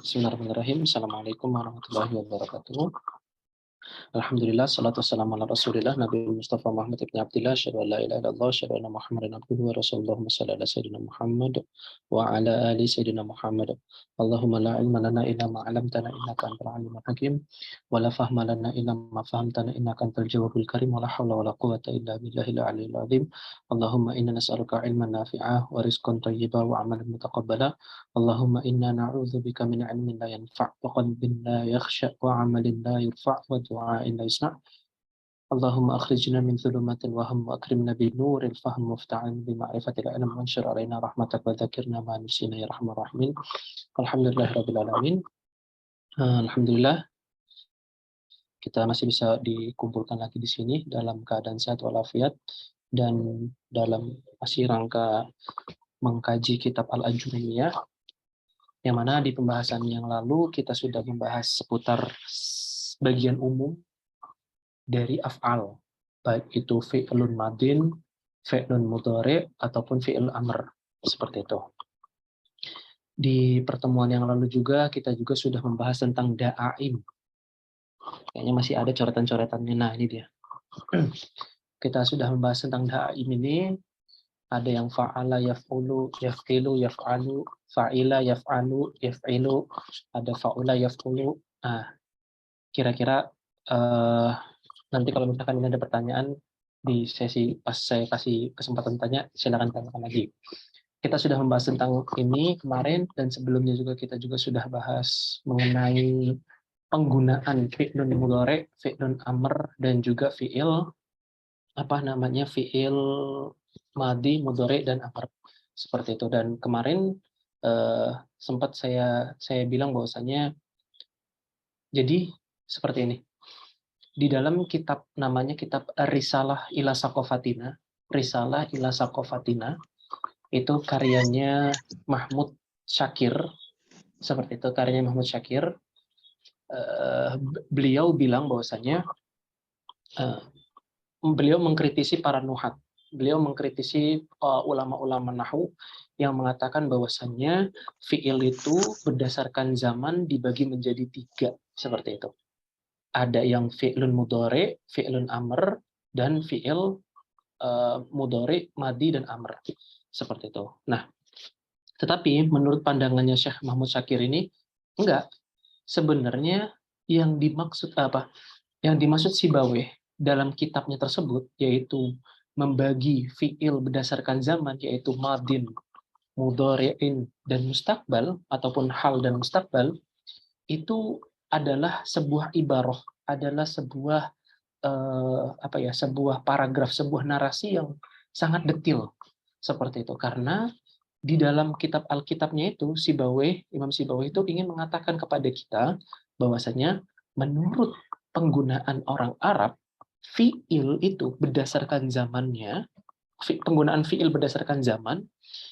Bismillahirrahmanirrahim. Assalamualaikum warahmatullahi wabarakatuh. Alhamdulillah, salatu wassalamu ala rasulillah, Nabi Mustafa Muhammad ibn Abdillah, syahadu an la ilaha illallah, syahadu anna Muhammadan abduhu wa rasulullah, sallallahu ala sayyidina Muhammad wa ala ali sayyidina Muhammad. Allahumma la ilma lana illa ma 'allamtana innaka antal alimul hakim, wa la fahma lana illa ma fahamtana innaka antal jawwabul karim, wa la haula wa la quwwata illa billahil aliyyil azim. Allahumma inna nas'aluka ilman nafi'a wa rizqan thayyiba wa 'amalan mutaqabbala. Allahumma inna na'udzubika min ilmin la yanfa' wa qalbin la yakhsha wa 'amalin la yurfa' wa du'a'in la yusma'. Allahumma akhrijna min dhulumatil wahm wa akrimna bi nuril fahm wafta'in bi ma'rifatil ilm wanshur alaina rahmatak wa dzakirna ma nusina ya rahman rahimin. Alhamdulillahirabbil alamin. Alhamdulillah kita masih bisa dikumpulkan lagi di sini dalam keadaan sehat walafiat dan dalam masih rangka mengkaji kitab Al-Ajurumiyah, yang mana di pembahasan yang lalu kita sudah membahas seputar bagian umum dari af'al, baik itu fi'lun madin, fi'lun mudhari, ataupun fi'il amr, seperti itu. Di pertemuan yang lalu juga kita juga sudah membahas tentang da'aim. Kayaknya masih ada coretan-coretannya. Nah, ini dia. Kita sudah membahas tentang da'aim ini. Ada yang fa'ala, yaf'ulu, yaf'ilu, yaf'alu, fa'ila, yaf'alu, yaf'ilu, ada fa'ula, yaf'ulu. Nah, kira-kira nanti kalau misalkan ini ada pertanyaan di sesi pas saya kasih kesempatan tanya, silakan tanyakan lagi. Kita sudah membahas tentang ini kemarin, dan sebelumnya juga kita juga sudah bahas mengenai penggunaan fi'lun mudhari, fi'lun amr, dan juga fi'il fi'il madi, mudhari, dan amr, seperti itu. Dan kemarin sempat saya bilang bahwasanya jadi seperti ini. Di dalam kitab namanya kitab Risalah ila Saqafatina, Risalah ila Saqafatina, itu karyanya Mahmud Syakir, seperti itu, karyanya Mahmud Syakir. Beliau bilang bahwasanya beliau mengkritisi para nuhat, beliau mengkritisi ulama-ulama nahwu yang mengatakan bahwasanya fi'il itu berdasarkan zaman dibagi menjadi 3, seperti itu. Ada yang fi'lun mudhari, fi'lun amr, dan fi'il mudhari, madi, dan amr, seperti itu. Nah, tetapi menurut pandangannya Syekh Mahmud Syakir ini, enggak. Sebenarnya yang dimaksud apa? Yang dimaksud Sibawayh dalam kitabnya tersebut, yaitu membagi fi'il berdasarkan zaman, yaitu madin, mudhari'in, dan mustaqbal, ataupun hal dan mustaqbal, itu adalah sebuah ibarah, adalah sebuah sebuah paragraf, sebuah narasi yang sangat detil, seperti itu. Karena di dalam kitab Alkitabnya itu, Imam Sibawayh itu ingin mengatakan kepada kita bahwasanya menurut penggunaan orang Arab, fi'il itu berdasarkan zamannya, penggunaan fi'il berdasarkan zaman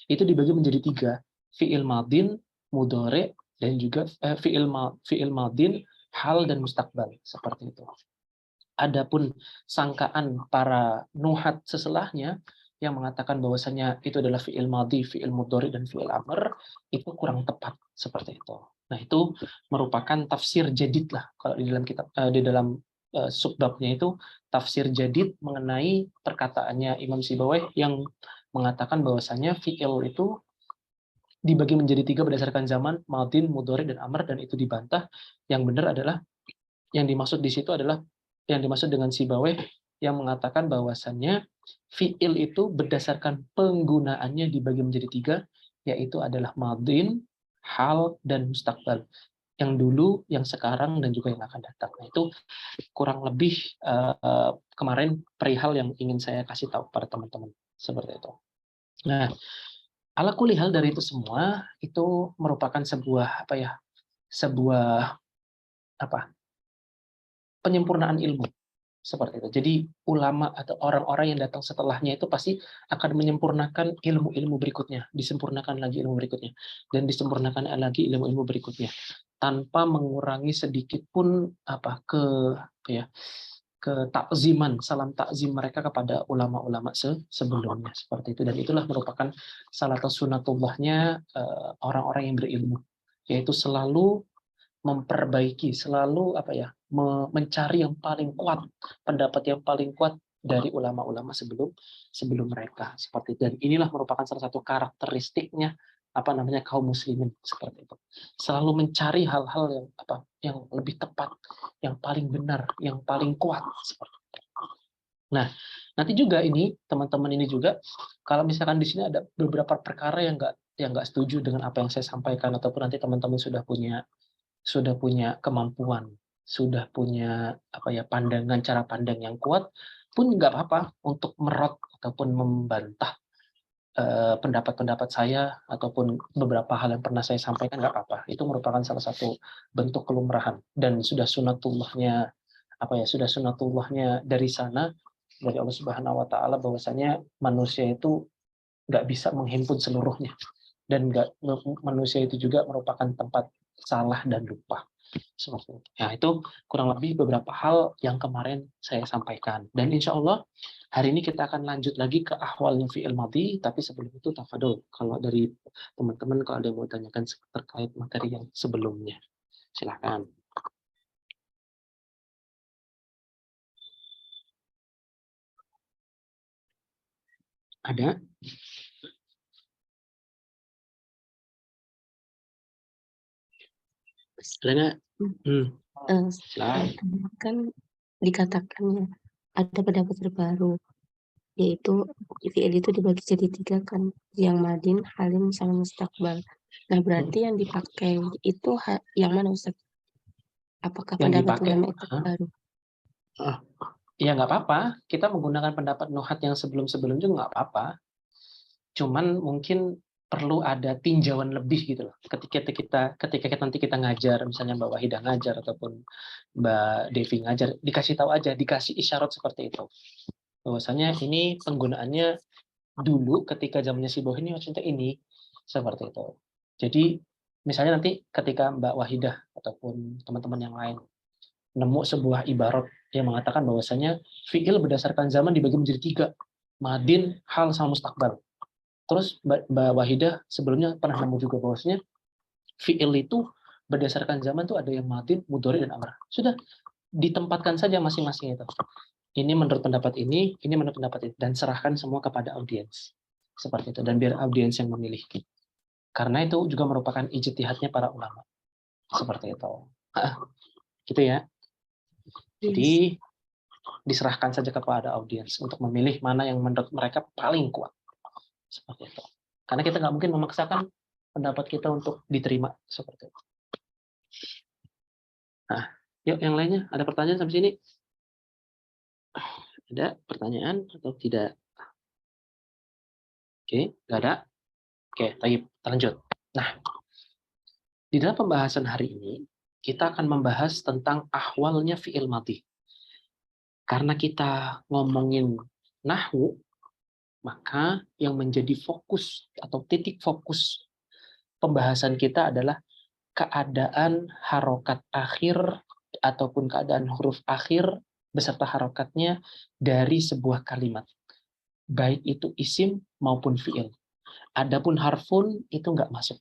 itu dibagi menjadi 3, fi'il madin, mudhari, dan juga fi'il madin, hal, dan mustaqbal, seperti itu. Adapun sangkaan para nuhat seselahnya yang mengatakan bahwasanya itu adalah fi'il madhi, fi'il mudhari, dan fi'il amr, itu kurang tepat, seperti itu. Nah, itu merupakan tafsir jadid lah kalau di dalam kitab, di dalam subbabnya itu tafsir jadid mengenai perkataannya Imam Sibawayh yang mengatakan bahwasanya fi'il itu dibagi menjadi 3 berdasarkan zaman, madin, mudhari, dan amr, dan itu dibantah. Yang benar adalah yang dimaksud di situ adalah yang dimaksud dengan Sibawayh yang mengatakan bahwasannya fi'il itu berdasarkan penggunaannya dibagi menjadi 3, yaitu adalah madin, hal, dan mustaqbal. Yang dulu, yang sekarang, dan juga yang akan datang. Nah, itu kurang lebih kemarin perihal yang ingin saya kasih tahu pada teman-teman, seperti itu. Nah, ala kulli hal dari itu semua itu merupakan sebuah penyempurnaan ilmu, seperti itu. Jadi ulama atau orang-orang yang datang setelahnya itu pasti akan menyempurnakan ilmu-ilmu berikutnya, disempurnakan lagi ilmu berikutnya, dan disempurnakan lagi ilmu-ilmu berikutnya, tanpa mengurangi sedikit pun takziman, salam takzim mereka kepada ulama-ulama sebelumnya, seperti itu. Dan itulah merupakan salah satu sunatullahnya orang-orang yang berilmu, yaitu selalu memperbaiki, selalu mencari yang paling kuat, pendapat yang paling kuat dari ulama-ulama sebelum mereka, seperti itu. Dan inilah merupakan salah satu karakteristiknya kaum muslimin, seperti itu. Selalu mencari hal-hal yang lebih tepat, yang paling benar, yang paling kuat, seperti itu. Nah, nanti juga ini teman-teman ini juga, kalau misalkan di sini ada beberapa perkara yang nggak setuju dengan apa yang saya sampaikan, ataupun nanti teman-teman sudah punya kemampuan, sudah punya pandangan, cara pandang yang kuat, pun nggak apa-apa untuk merot ataupun membantah pendapat-pendapat saya ataupun beberapa hal yang pernah saya sampaikan, nggak apa-apa. Itu merupakan salah satu bentuk kelumrahan dan sudah sunatullahnya dari sana, dari Allah Subhanahu Wa Taala, bahwasanya manusia itu nggak bisa menghimpun seluruhnya, dan manusia itu juga merupakan tempat salah dan lupa. Seperti itu. Nah, itu kurang lebih beberapa hal yang kemarin saya sampaikan. Dan insya Allah hari ini kita akan lanjut lagi ke ahwalnya fi'il madhi, tapi sebelum itu tafadhol kalau dari teman-teman kalau ada yang mau tanyakan terkait materi yang sebelumnya. Silakan. Ada? Ada kan dikatakan ya ada pendapat terbaru, yaitu fi'il itu dibagi jadi 3 kan, yang madin, halim, sama mustaqbal. Nah, berarti yang dipakai itu yang mana Ustaz? Apakah yang pendapat dipakai ulama itu terbaru? Ya nggak apa-apa, kita menggunakan pendapat Nuhat yang sebelum-sebelumnya nggak apa-apa. Cuman mungkin perlu ada tinjauan lebih gitu loh. Ketika nanti kita ngajar, misalnya Mbak Wahidah ngajar ataupun Mbak Devi ngajar, dikasih tahu aja, dikasih isyarat seperti itu. Bahwasanya ini penggunaannya dulu ketika zamannya si Boh ini maksudnya ini, seperti itu. Jadi misalnya nanti ketika Mbak Wahidah ataupun teman-teman yang lain nemu sebuah ibarat yang mengatakan bahwasanya fi'il berdasarkan zaman dibagi menjadi 3, madin, hal, sama mustaqbal. Terus Mbak Wahidah sebelumnya pernah nemu juga bahwasanya fi'il itu berdasarkan zaman tuh ada yang madin, mudhari, dan amr. Sudah ditempatkan saja masing-masing itu. Ini menurut pendapat ini menurut pendapat ini, dan serahkan semua kepada audiens. Seperti itu, dan biar audiens yang memilih. Karena itu juga merupakan ijtihadnya para ulama. Seperti itu. Gitu ya. Jadi diserahkan saja kepada audiens untuk memilih mana yang menurut mereka paling kuat. Seperti itu. Karena kita nggak mungkin memaksakan pendapat kita untuk diterima seperti itu. Nah, yuk yang lainnya, ada pertanyaan sampai sini? Ada pertanyaan atau tidak? Oke, nggak ada? Oke, baik, lanjut. Nah, di dalam pembahasan hari ini, kita akan membahas tentang ahwalnya fi'il madhi. Karena kita ngomongin nahwu, maka yang menjadi fokus atau titik fokus pembahasan kita adalah keadaan harokat akhir ataupun keadaan huruf akhir beserta harokatnya dari sebuah kalimat. Baik itu isim maupun fi'il. Adapun harfun itu nggak masuk.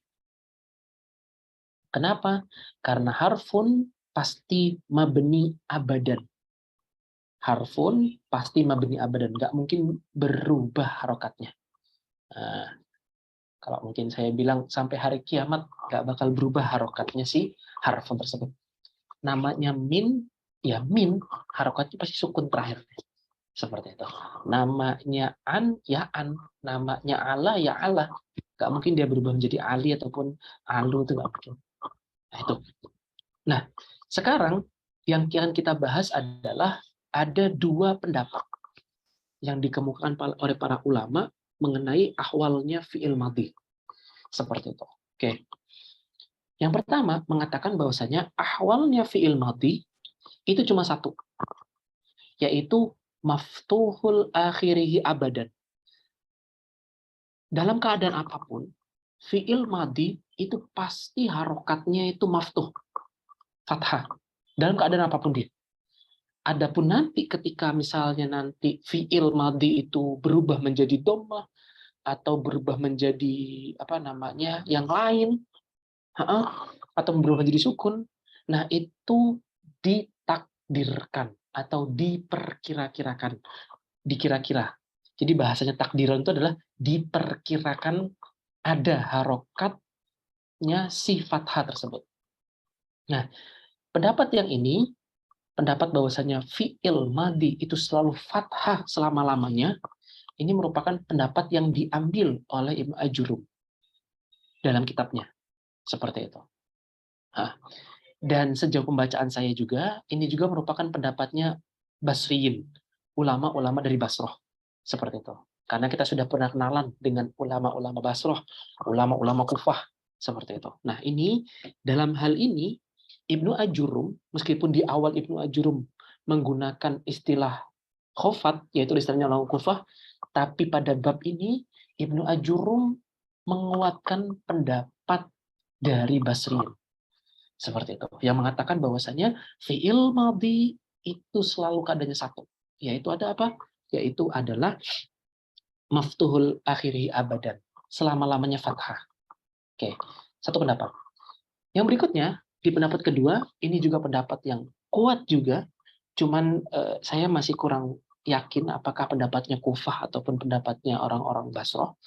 Kenapa? Karena harfun pasti mabni abadan. Harfun pasti mabni abadan, nggak mungkin berubah harokatnya. Nah, kalau mungkin saya bilang sampai hari kiamat nggak bakal berubah harokatnya si harfun tersebut. Namanya min, ya min, harokatnya pasti sukun terakhir. Seperti itu. Namanya an, ya an. Namanya ala, ya ala. Nggak mungkin dia berubah menjadi ali ataupun alu, itu nggak mungkin. Nah, itu. Nah, sekarang yang akan kita bahas adalah ada 2 pendapat yang dikemukakan oleh para ulama mengenai ahwalnya fi'il madhi. Seperti itu. Oke. Yang pertama mengatakan bahwasanya ahwalnya fi'il madhi itu cuma 1, yaitu maftuhul akhirihi abadan. Dalam keadaan apapun, fi'il madhi itu pasti harokatnya itu maftuh, fathah. Dalam keadaan apapun dia. Adapun nanti ketika misalnya nanti fi'il madhi itu berubah menjadi dhammah atau berubah menjadi yang lain, Heeh, atau berubah menjadi sukun. Nah, itu ditakdirkan atau diperkira-kirakan, dikira-kira. Jadi bahasanya takdiran itu adalah diperkirakan ada harokatnya si fathah tersebut. Nah, pendapat yang ini, pendapat bahwasanya fi'il madi itu selalu fathah selama-lamanya, ini merupakan pendapat yang diambil oleh Ibnu Ajurum dalam kitabnya. Seperti itu. Nah, dan sejauh pembacaan saya juga, ini juga merupakan pendapatnya Basriyin, ulama-ulama dari Basroh. Seperti itu. Karena kita sudah pernah kenalan dengan ulama-ulama Basroh, ulama-ulama Kufah, seperti itu. Nah, ini, dalam hal ini, Ibnu Ajurum, meskipun di awal Ibnu Ajurum menggunakan istilah khofat, yaitu istilahnya ulama Kufah, tapi pada bab ini, Ibnu Ajurum menguatkan pendapat dari Basriyin. Seperti itu. Yang mengatakan bahwasanya fi'il madhi itu selalu keadaannya satu. Yaitu ada apa? Yaitu adalah maftuhul akhiri abadan. Selama-lamanya fathah. Oke, satu pendapat. Yang berikutnya, di pendapat kedua, ini juga pendapat yang kuat juga, cuman saya masih kurang yakin apakah pendapatnya Kufah ataupun pendapatnya orang-orang Basroh.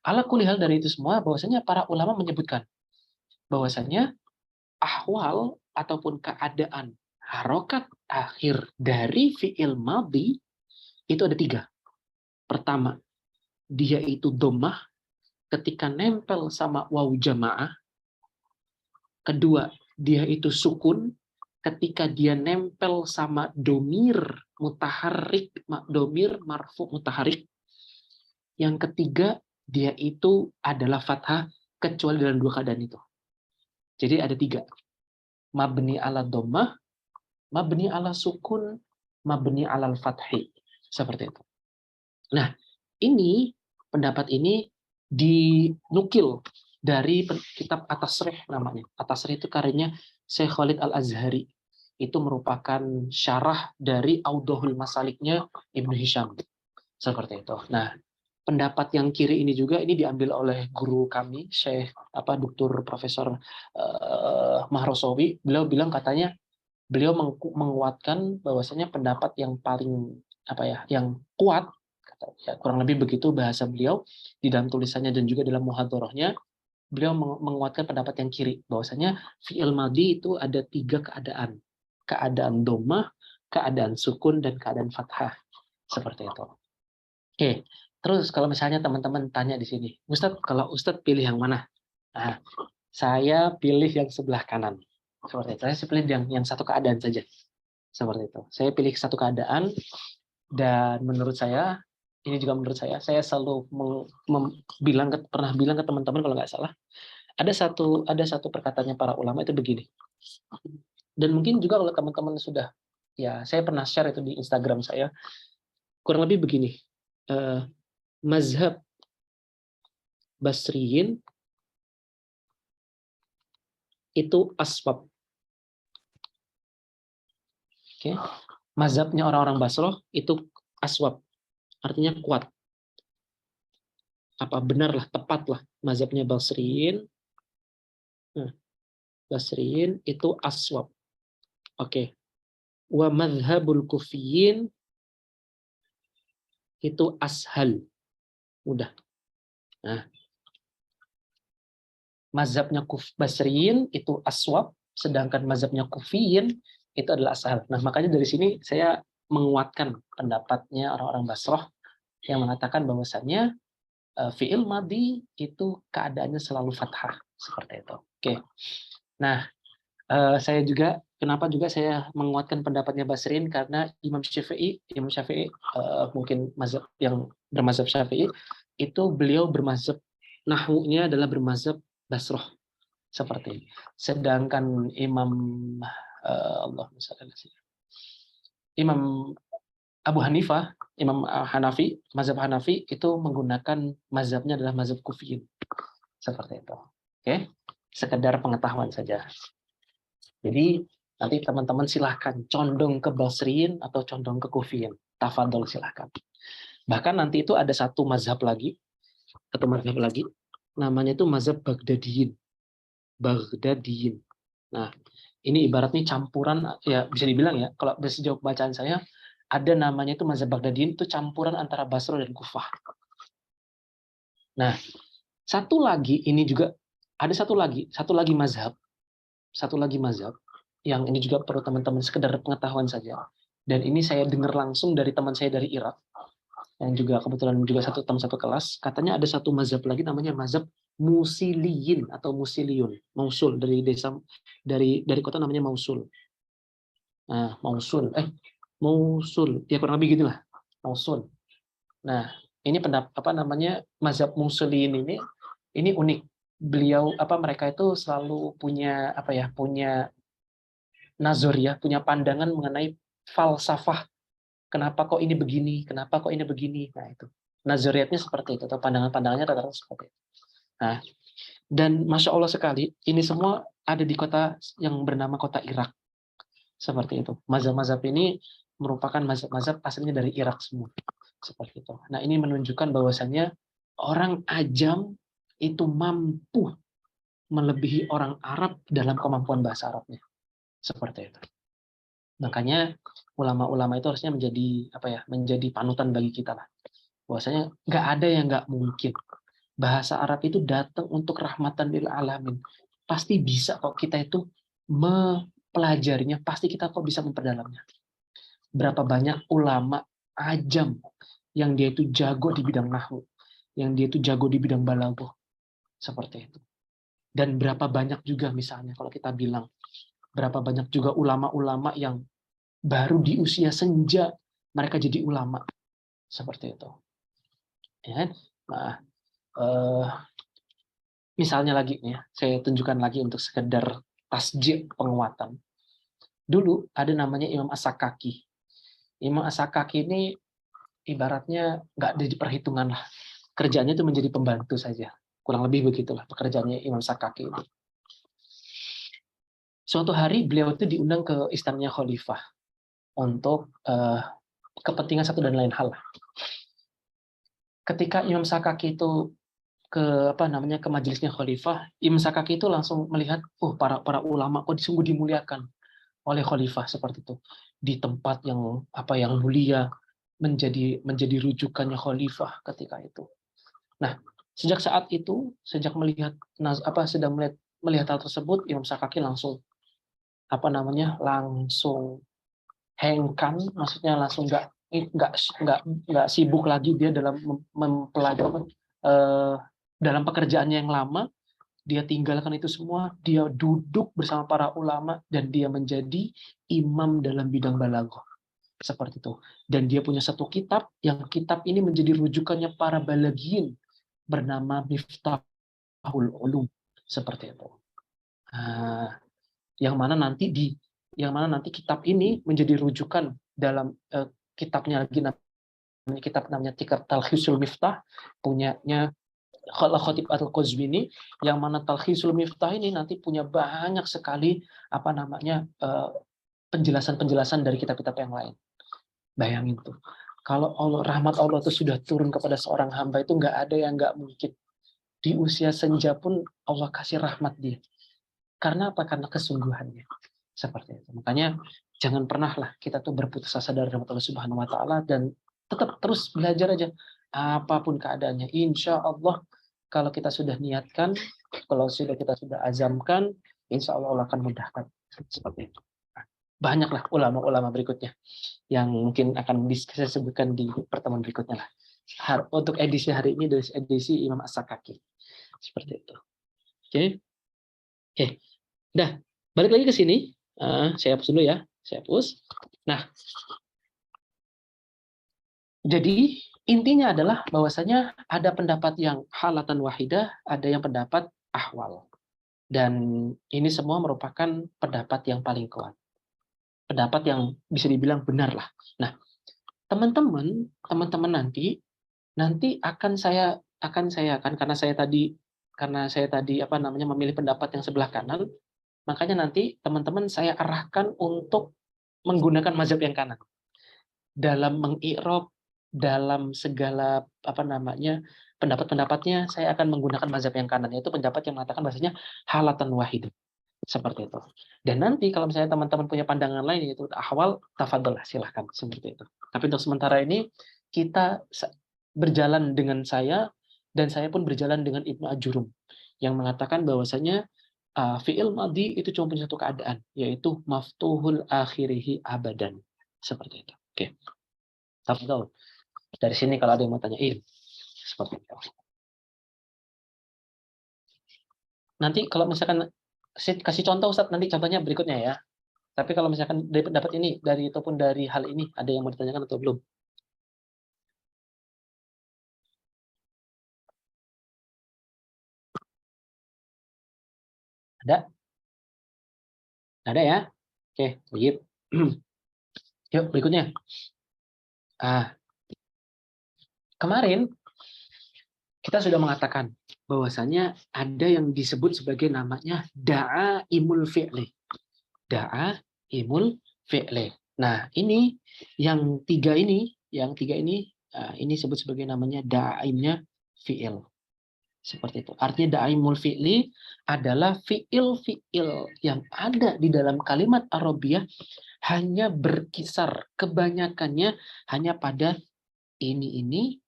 Ala kulihal dari itu semua, bahwasanya para ulama menyebutkan bahwasanya ahwal ataupun keadaan harokat akhir dari fi'il madhi itu ada tiga. Pertama, dia itu dhammah ketika nempel sama waw jamaah. Kedua, dia itu sukun ketika dia nempel sama domir mutaharik, domir marfu mutaharik. Yang ketiga, dia itu adalah fathah kecuali dalam dua keadaan itu. Jadi ada tiga. Mabni ala dhammah, mabni ala sukun, mabni alal fathi. Seperti itu. Nah, ini pendapat ini dinukil dari kitab At-Tasrih namanya. At-Tasrih itu karyanya Syekh Khalid Al-Azhari. Itu merupakan syarah dari Audhul Masaliknya Ibnu Hisham. Seperti itu. Nah, pendapat yang kiri ini juga ini diambil oleh guru kami, Syekh Dr. Profesor Mahrosawi. Beliau bilang katanya beliau menguatkan bahwasanya pendapat yang paling yang kuat, ya, kurang lebih begitu bahasa beliau di dalam tulisannya dan juga dalam muhadharahnya, beliau menguatkan pendapat yang kiri bahwasanya fi'il madhi itu ada tiga keadaan. Keadaan dhammah, keadaan sukun, dan keadaan fathah. Seperti itu. Oke, terus kalau misalnya teman-teman tanya di sini, Ustadz, kalau Ustadz pilih yang mana? Nah, saya pilih yang sebelah kanan. Seperti itu. Saya pilih yang satu keadaan saja. Seperti itu. Saya pilih satu keadaan, dan menurut saya, ini juga menurut saya selalu pernah bilang ke teman-teman kalau nggak salah, ada satu perkataannya para ulama itu begini. Dan mungkin juga kalau teman-teman sudah, ya saya pernah share itu di Instagram saya, kurang lebih begini. Mazhab Basriyin itu aswab. Oke. Mazhabnya orang-orang Basroh itu aswab. Artinya kuat. Benarlah, tepatlah mazhabnya Basriyin. Nah, Basriyin itu aswab. Oke. Wa madhabul kufiyin itu ashal. Mudah. Nah, mazhabnya Basriyin itu aswab, sedangkan mazhabnya kufiyin itu adalah ashal. Nah, makanya dari sini saya menguatkan pendapatnya orang-orang Basroh yang mengatakan bahwasannya fi'il madhi itu keadaannya selalu fathah. Seperti itu. Oke. Nah, saya juga, kenapa juga saya menguatkan pendapatnya Basriyin, karena Imam Syafi'i mungkin mazhab yang bermazhab Syafi'i, itu beliau bermazhab nahwunya adalah bermazhab Basroh. Seperti ini. Sedangkan Imam Abu Hanifah, Imam Hanafi, mazhab Hanafi itu menggunakan mazhabnya adalah mazhab Kufiyin. Seperti itu. Oke, sekedar pengetahuan saja. Jadi nanti teman-teman silahkan condong ke Basriyin atau condong ke Kufiyin. Tafadhol silahkan. Bahkan nanti itu ada satu mazhab lagi, namanya itu mazhab Baghdadiyin. Baghdadiyin. Nah, ini ibaratnya campuran, ya bisa dibilang ya, kalau sejauh bacaan saya, ada namanya itu mazhab Baghdadiyin, itu campuran antara Basra dan Kufah. Nah, satu lagi ini juga ada satu lagi mazhab yang ini juga perlu teman-teman sekedar pengetahuan saja. Dan ini saya dengar langsung dari teman saya dari Irak, yang juga kebetulan juga teman satu kelas. Katanya ada satu mazhab lagi namanya mazhab Musiliyin atau Musiliyun, Mausul, dari kota namanya Mausul. Nah, Mausul, ya kurang lebih gitulah, Mausul. Nah, ini mazhab Muslimin ini unik. Mereka itu selalu punya nazariyah, punya pandangan mengenai falsafah. Kenapa kok ini begini? Kenapa kok ini begini? Nah, itu. Nazariyatnya seperti itu, atau pandangan-pandangannya rata-rata seperti itu. Nah, dan Masya Allah sekali, ini semua ada di kota yang bernama kota Irak. Seperti itu. Mazhab-mazhab ini merupakan mazhab-mazhab aslinya dari Irak semua. Seperti itu. Nah, ini menunjukkan bahwasannya orang ajam itu mampu melebihi orang Arab dalam kemampuan bahasa Arabnya. Seperti itu. Makanya ulama-ulama itu harusnya menjadi panutan bagi kita lah. Bahwasanya nggak ada yang nggak mungkin. Bahasa Arab itu datang untuk rahmatan lil alamin. Pasti bisa kok kita itu mempelajarinya, pasti kita kok bisa memperdalamnya. Berapa banyak ulama ajam yang dia itu jago di bidang nahwu, yang dia itu jago di bidang balaghah, seperti itu. Dan berapa banyak juga misalnya kalau kita bilang, berapa banyak juga ulama-ulama yang baru di usia senja mereka jadi ulama, seperti itu. Ya. Nah, misalnya lagi ya, saya tunjukkan lagi untuk sekedar tasjid penguatan. Dulu ada namanya Imam As-Sakaki. Imam As-Sakaki ini ibaratnya nggak ada di perhitungan lah. Kerjanya itu menjadi pembantu saja. Kurang lebih begitulah pekerjaannya Imam As-Sakaki ini. Suatu hari beliau itu diundang ke istananya khalifah untuk kepentingan satu dan lain hal. Ketika Imam Sakaki itu ke majelisnya khalifah, Imam Sakaki itu langsung melihat, para ulama kok sungguh dimuliakan oleh khalifah seperti itu. Di tempat yang mulia, menjadi rujukannya khalifah ketika itu. Nah, sejak saat itu, sejak melihat hal tersebut, Imam Sakaki langsung langsung hengkang, maksudnya langsung nggak sibuk lagi dia dalam mempelajari dalam pekerjaannya yang lama. Dia tinggalkan itu semua, dia duduk bersama para ulama dan dia menjadi imam dalam bidang balaghah. Seperti itu. Dan dia punya satu kitab, yang kitab ini menjadi rujukannya para balaghin, bernama Miftahul Ulum. Seperti itu. Yang mana nanti kitab ini menjadi rujukan dalam kitabnya lagi, namanya Talkhisul Miftah, punyanya Khatib Al-Qazwini, yang mana Talkhisul Miftah ini nanti punya banyak sekali penjelasan-penjelasan dari kitab-kitab yang lain. Bayangin tuh, kalau rahmat Allah itu sudah turun kepada seorang hamba, itu nggak ada yang nggak mungkin. Di usia senja pun Allah kasih rahmat dia. Karena apa? Karena kesungguhannya. Seperti itu. Makanya jangan pernahlah kita tuh berputus asa dari rahmat Allah Subhanahu wa taala, dan tetap terus belajar aja apapun keadaannya. Insya Allah kalau kita sudah niatkan, kalau kita sudah azamkan, insya Allah akan mudahkan. Seperti itu. Banyaklah ulama-ulama berikutnya yang mungkin akan saya sebutkan di pertemuan berikutnya lah. Untuk edisi hari ini dari edisi Imam As-Sakaki. Seperti itu. Oke. Dah, balik lagi ke sini. Saya hapus dulu ya. Saya hapus. Nah, jadi intinya adalah bahwasanya ada pendapat yang halatan wahidah, ada yang pendapat ahwal. Dan ini semua merupakan pendapat yang paling kuat. Pendapat yang bisa dibilang benar lah. Nah, teman-teman nanti akan saya karena saya tadi memilih pendapat yang sebelah kanan, makanya nanti teman-teman saya arahkan untuk menggunakan mazhab yang kanan dalam mengi'rab dalam segala pendapat-pendapatnya saya akan menggunakan mazhab yang kanan, yaitu pendapat yang mengatakan bahasanya halatan wahid. Seperti itu. Dan nanti kalau misalnya teman-teman punya pandangan lain yaitu ahwal, tafadhol silahkan seperti itu. Tapi untuk sementara ini kita berjalan dengan saya dan saya pun berjalan dengan Ibnu Ajurum yang mengatakan bahwasanya fi'il madhi itu cuma punya satu keadaan, yaitu maftuhul akhirihi abadan. Seperti itu. Oke. Tafadhol. Dari sini kalau ada yang mau tanyain seperti itu. Nanti kalau misalkan saya kasih contoh Ustaz, nanti contohnya berikutnya ya. Tapi kalau misalkan dapat ini ataupun dari hal ini ada yang mau ditanyakan atau belum? Ada? Ada ya? Oke, baik. Yuk berikutnya. Kemarin kita sudah mengatakan bahwasanya ada yang disebut sebagai namanya da'aimul fi'li. Da'aimul fi'li. Nah, ini yang tiga ini ini disebut sebagai namanya da'aimnya fi'il. Seperti itu. Artinya da'aimul fi'li adalah fi'il-fi'il yang ada di dalam kalimat Arabiyah hanya berkisar, kebanyakannya hanya pada ini,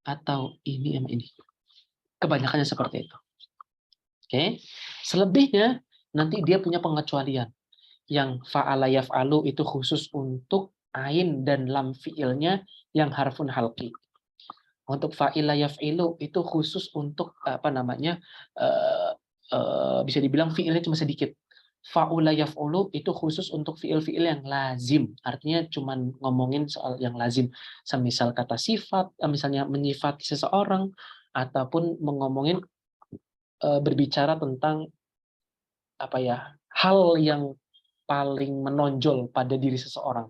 atau ini sama ini. Kebanyakannya seperti itu. Oke. Selebihnya nanti dia punya pengecualian. Yang fa'ala yaf'alu itu khusus untuk ain dan lam fi'ilnya yang harfun halqi. Untuk fa'ila yaf'ilu itu khusus untuk bisa dibilang fi'ilnya cuma sedikit. Fa'ula yaf'ulu itu khusus untuk fi'il-fi'il yang lazim. Artinya cuma ngomongin soal yang lazim. Semisal kata sifat, misalnya menyifati seseorang, ataupun ngomongin berbicara tentang hal yang paling menonjol pada diri seseorang.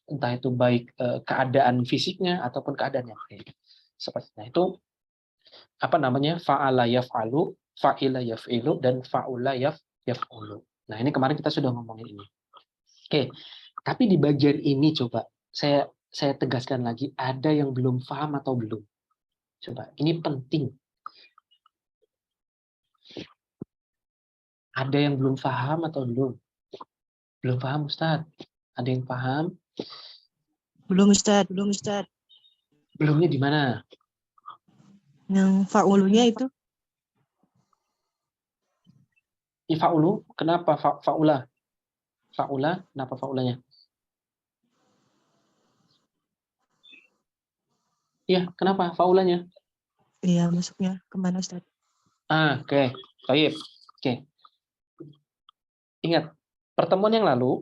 Entah itu baik keadaan fisiknya ataupun keadaan yang lain. Seperti itu fa'ala yaf'alu, fa'ila yaf'ilu, dan fa'ula yaf'ulu. Nah, ini kemarin kita sudah ngomongin ini. Oke, tapi di bagian ini coba saya tegaskan lagi, ada yang belum paham atau belum? Coba, ini penting. Ada yang belum paham atau belum? Belum paham, Ustaz? Ada yang paham? Belum, Ustaz. Belum, Ustaz. Belumnya di mana? Yang fa'ulunya itu. Fa'ulu, kenapa fa'ula? Fa'ula, kenapa fa'ulanya? Iya, kenapa fa'ulanya? Iya, masuknya kemana, Ustaz? Oke. Baik. Oke. Ingat, pertemuan yang lalu,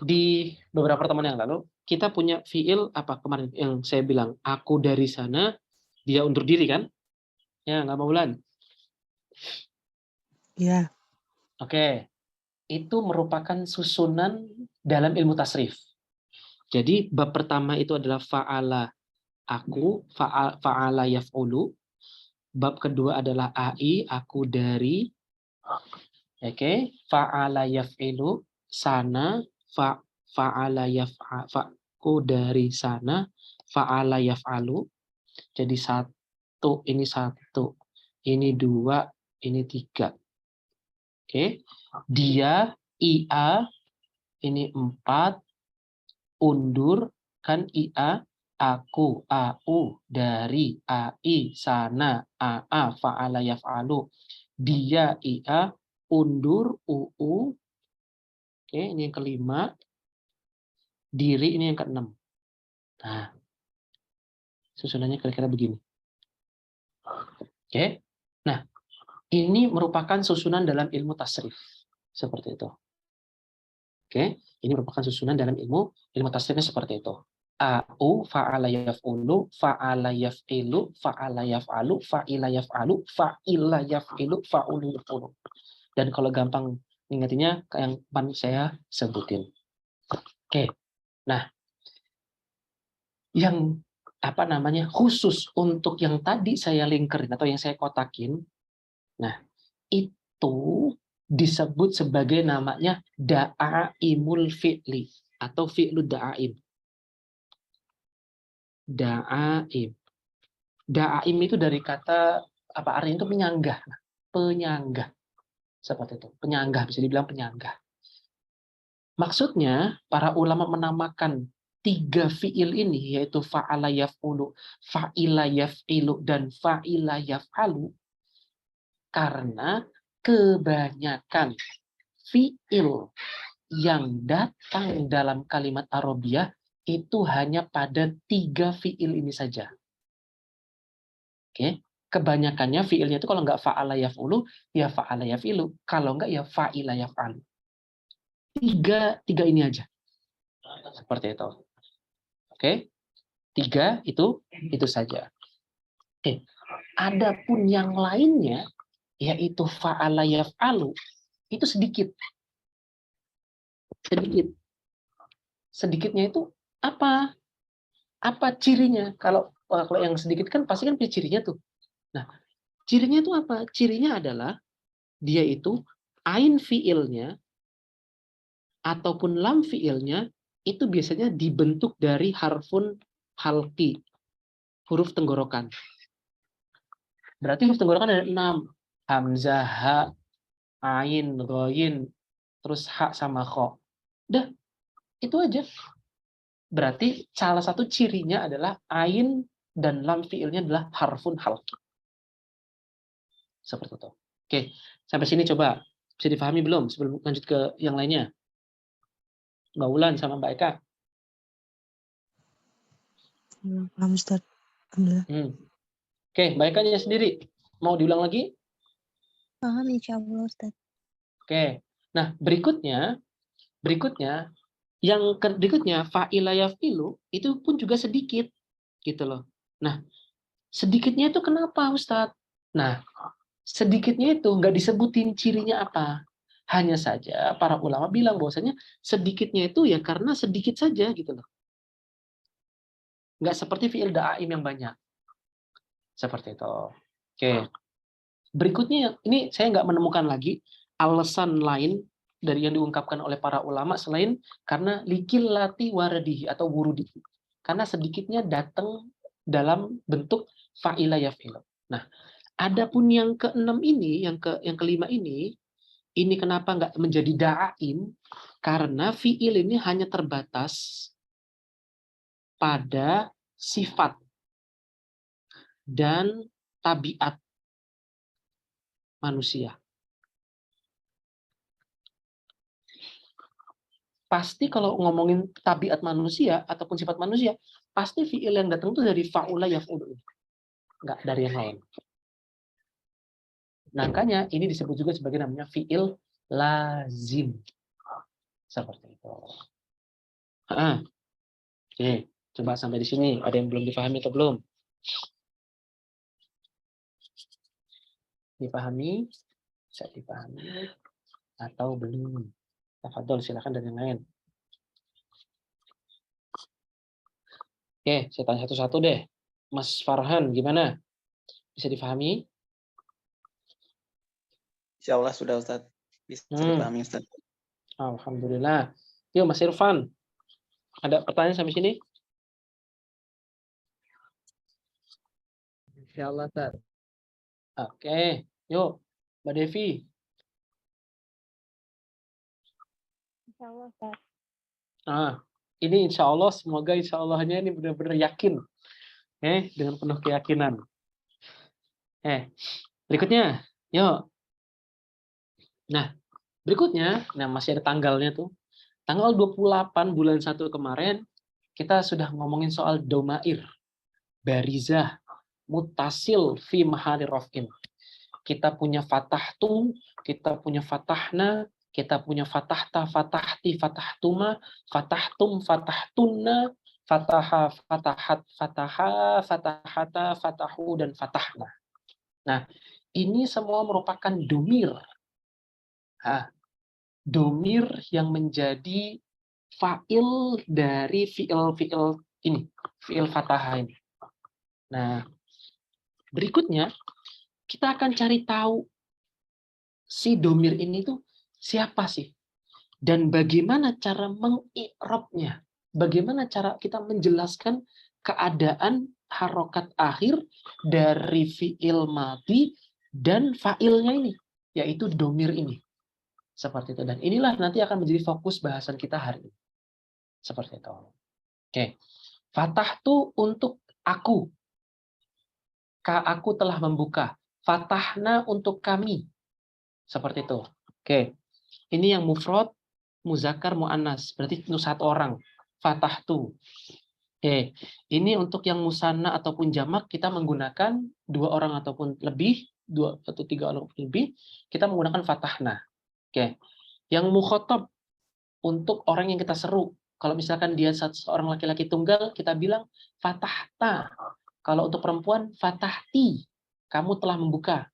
di beberapa pertemuan yang lalu, kita punya fi'il apa kemarin yang saya bilang, aku dari sana, dia undur diri kan? Ya, nggak mau bulan. Iya. Oke. Itu merupakan susunan dalam ilmu tasrif. Jadi bab pertama itu adalah fa'ala aku, fa'ala yaf'ulu. Bab kedua adalah ai, aku dari. Oke, fa'ala yaf'ilu, sana, fa'ala yaf'aku dari sana, fa'ala yaf'alu. Jadi satu, ini dua, ini tiga. Oke, dia, ia, ini 4, undur, kan ia, aku, au, dari, ai, sana, aa, fa'ala yaf'alu, dia, ia, undur, uu, oke, ini yang kelima, diri ini yang keenam. Nah, susunannya kira-kira begini. Oke, nah, ini merupakan susunan dalam ilmu tasrif. Seperti itu. Oke, ini merupakan susunan dalam ilmu tasrifnya seperti itu. Au, fa'ala yaf'ulu, fa'ala yaf'ilu, fa'ala yaf'alu, fa'ila yaf'alu, fa'ila yaf'ilu, fa'ulu yaf'ulu. Dan kalau gampang ingatinnya yang saya sebutin. Oke. Nah, yang khusus untuk yang tadi saya linkerin atau yang saya kotakin, nah itu disebut sebagai namanya da'aimul fi'li atau fi'lu da'aim. Da'aim. Da'aim itu dari kata apa artinya itu penyanggah. Penyanggah. Seperti itu. Penyanggah, bisa dibilang penyanggah. Maksudnya, para ulama menamakan 3 fiil ini, yaitu fa'ala yaf'ulu, fa'ila yaf'ilu, dan fa'ila yaf'alu, karena kebanyakan fiil yang datang dalam kalimat Arabiyah itu hanya pada 3 fiil ini saja. Oke, kebanyakannya fiilnya itu kalau nggak fa'ala yaf'ulu, ya fa'ala yaf'ilu. Kalau nggak ya fa'ila yaf'alu. Tiga ini aja. Seperti itu. Oke. 3 itu saja. Oke. Adapun yang lainnya yaitu fa'ala yaf'alu itu sedikit. Sedikit. Sedikitnya itu apa? Apa cirinya? Kalau yang sedikit kan pasti kan cirinya tuh. Nah, cirinya itu apa? Cirinya adalah dia itu ain fiilnya ataupun lam fiilnya itu biasanya dibentuk dari harfun halqi, huruf tenggorokan. Berarti huruf tenggorokan ada 6. Hamzah, ha, ain, ghain, terus ha sama kho. Udah, itu aja. Berarti salah satu cirinya adalah ain dan lam fiilnya adalah harfun halqi. Seperti itu. Oke, sampai sini coba. Bisa dipahami belum sebelum lanjut ke yang lainnya? Mbak Wulan sama Mbak Eka. Paham Ustaz. Alhamdulillah. Oke, Mbak Eka-nya sendiri. Mau diulang lagi? Paham insya Allah Ustaz. Oke. Nah, berikutnya yang berikutnya fa'ila yaf'ilu itu pun juga sedikit gitu loh. Nah, sedikitnya itu kenapa Ustadz? Nah, sedikitnya itu nggak disebutin cirinya apa. Hanya saja para ulama bilang bahwasanya sedikitnya itu ya karena sedikit saja gitu loh. Nggak seperti fi'il da'aim yang banyak. Seperti itu. Oke. Berikutnya, ini saya nggak menemukan lagi alasan lain dari yang diungkapkan oleh para ulama selain karena likil lati waradihi atau wurudihi. Karena sedikitnya datang dalam bentuk fa'ila yaf'ilu. Nah, adapun yang keenam ini, yang kelima ini kenapa nggak menjadi da'aim? Karena fi'il ini hanya terbatas pada sifat dan tabiat manusia. Pasti kalau ngomongin tabiat manusia ataupun sifat manusia, pasti fi'il yang datang itu dari fa'ula yaf'ulu. Nggak dari yang lain. Makanya ini disebut juga sebagai namanya fi'il lazim. Seperti itu. Oke, coba sampai di sini. Ada yang belum dipahami atau belum? Dipahami? Bisa dipahami atau belum? Tafadhol, silakan dan yang lain. Oke, saya tanya satu-satu deh. Mas Farhan, gimana? Bisa dipahami? Insya Allah sudah Ustaz. Bisa dipahami Ustaz. Alhamdulillah. Yuk Mas Irfan. Ada pertanyaan sampai sini? Insya Allah, Ustaz. Oke. Yuk, Mbak Devi. Insya Allah Ustaz. Ini insya Allah, semoga insya Allahnya ini benar-benar yakin. Dengan penuh keyakinan. Berikutnya, yuk. Nah, berikutnya, masih ada tanggalnya tuh. Tanggal 28 bulan 1 kemarin, kita sudah ngomongin soal domair, barizah, mutasil, fi mahali raf'in. Kita punya fatahtu, kita punya fatahna, kita punya fatahta, fatahti, fatahtuma, fatahtum, fatahtunna, fataha, fatahat, fataha, fatahata, fatahu, dan fatahna. Nah, ini semua merupakan domir. Domir yang menjadi fa'il dari fi'il ini, fi'il fatahah ini. Nah, berikutnya kita akan cari tahu si domir ini tuh siapa sih? Dan bagaimana cara mengi'rabnya? Bagaimana cara kita menjelaskan keadaan harokat akhir dari fi'il madhi dan fa'ilnya ini, yaitu domir ini. Seperti itu. Dan inilah nanti akan menjadi fokus bahasan kita hari ini. Seperti itu. Oke. Fatahtu untuk aku. Aku telah membuka. Fatahna untuk kami. Seperti itu. Oke. Ini yang mufrad, muzakkar, muannas. Berarti satu orang. Fatahtu. Oke. Ini untuk yang musanna ataupun jamak kita menggunakan 2 orang ataupun lebih, 2 atau 3 orang lebih, kita menggunakan fatahna. Oke. Yang mukhatab untuk orang yang kita seru. Kalau misalkan dia seorang laki-laki tunggal, kita bilang fatahta. Kalau untuk perempuan, fatahti. Kamu telah membuka.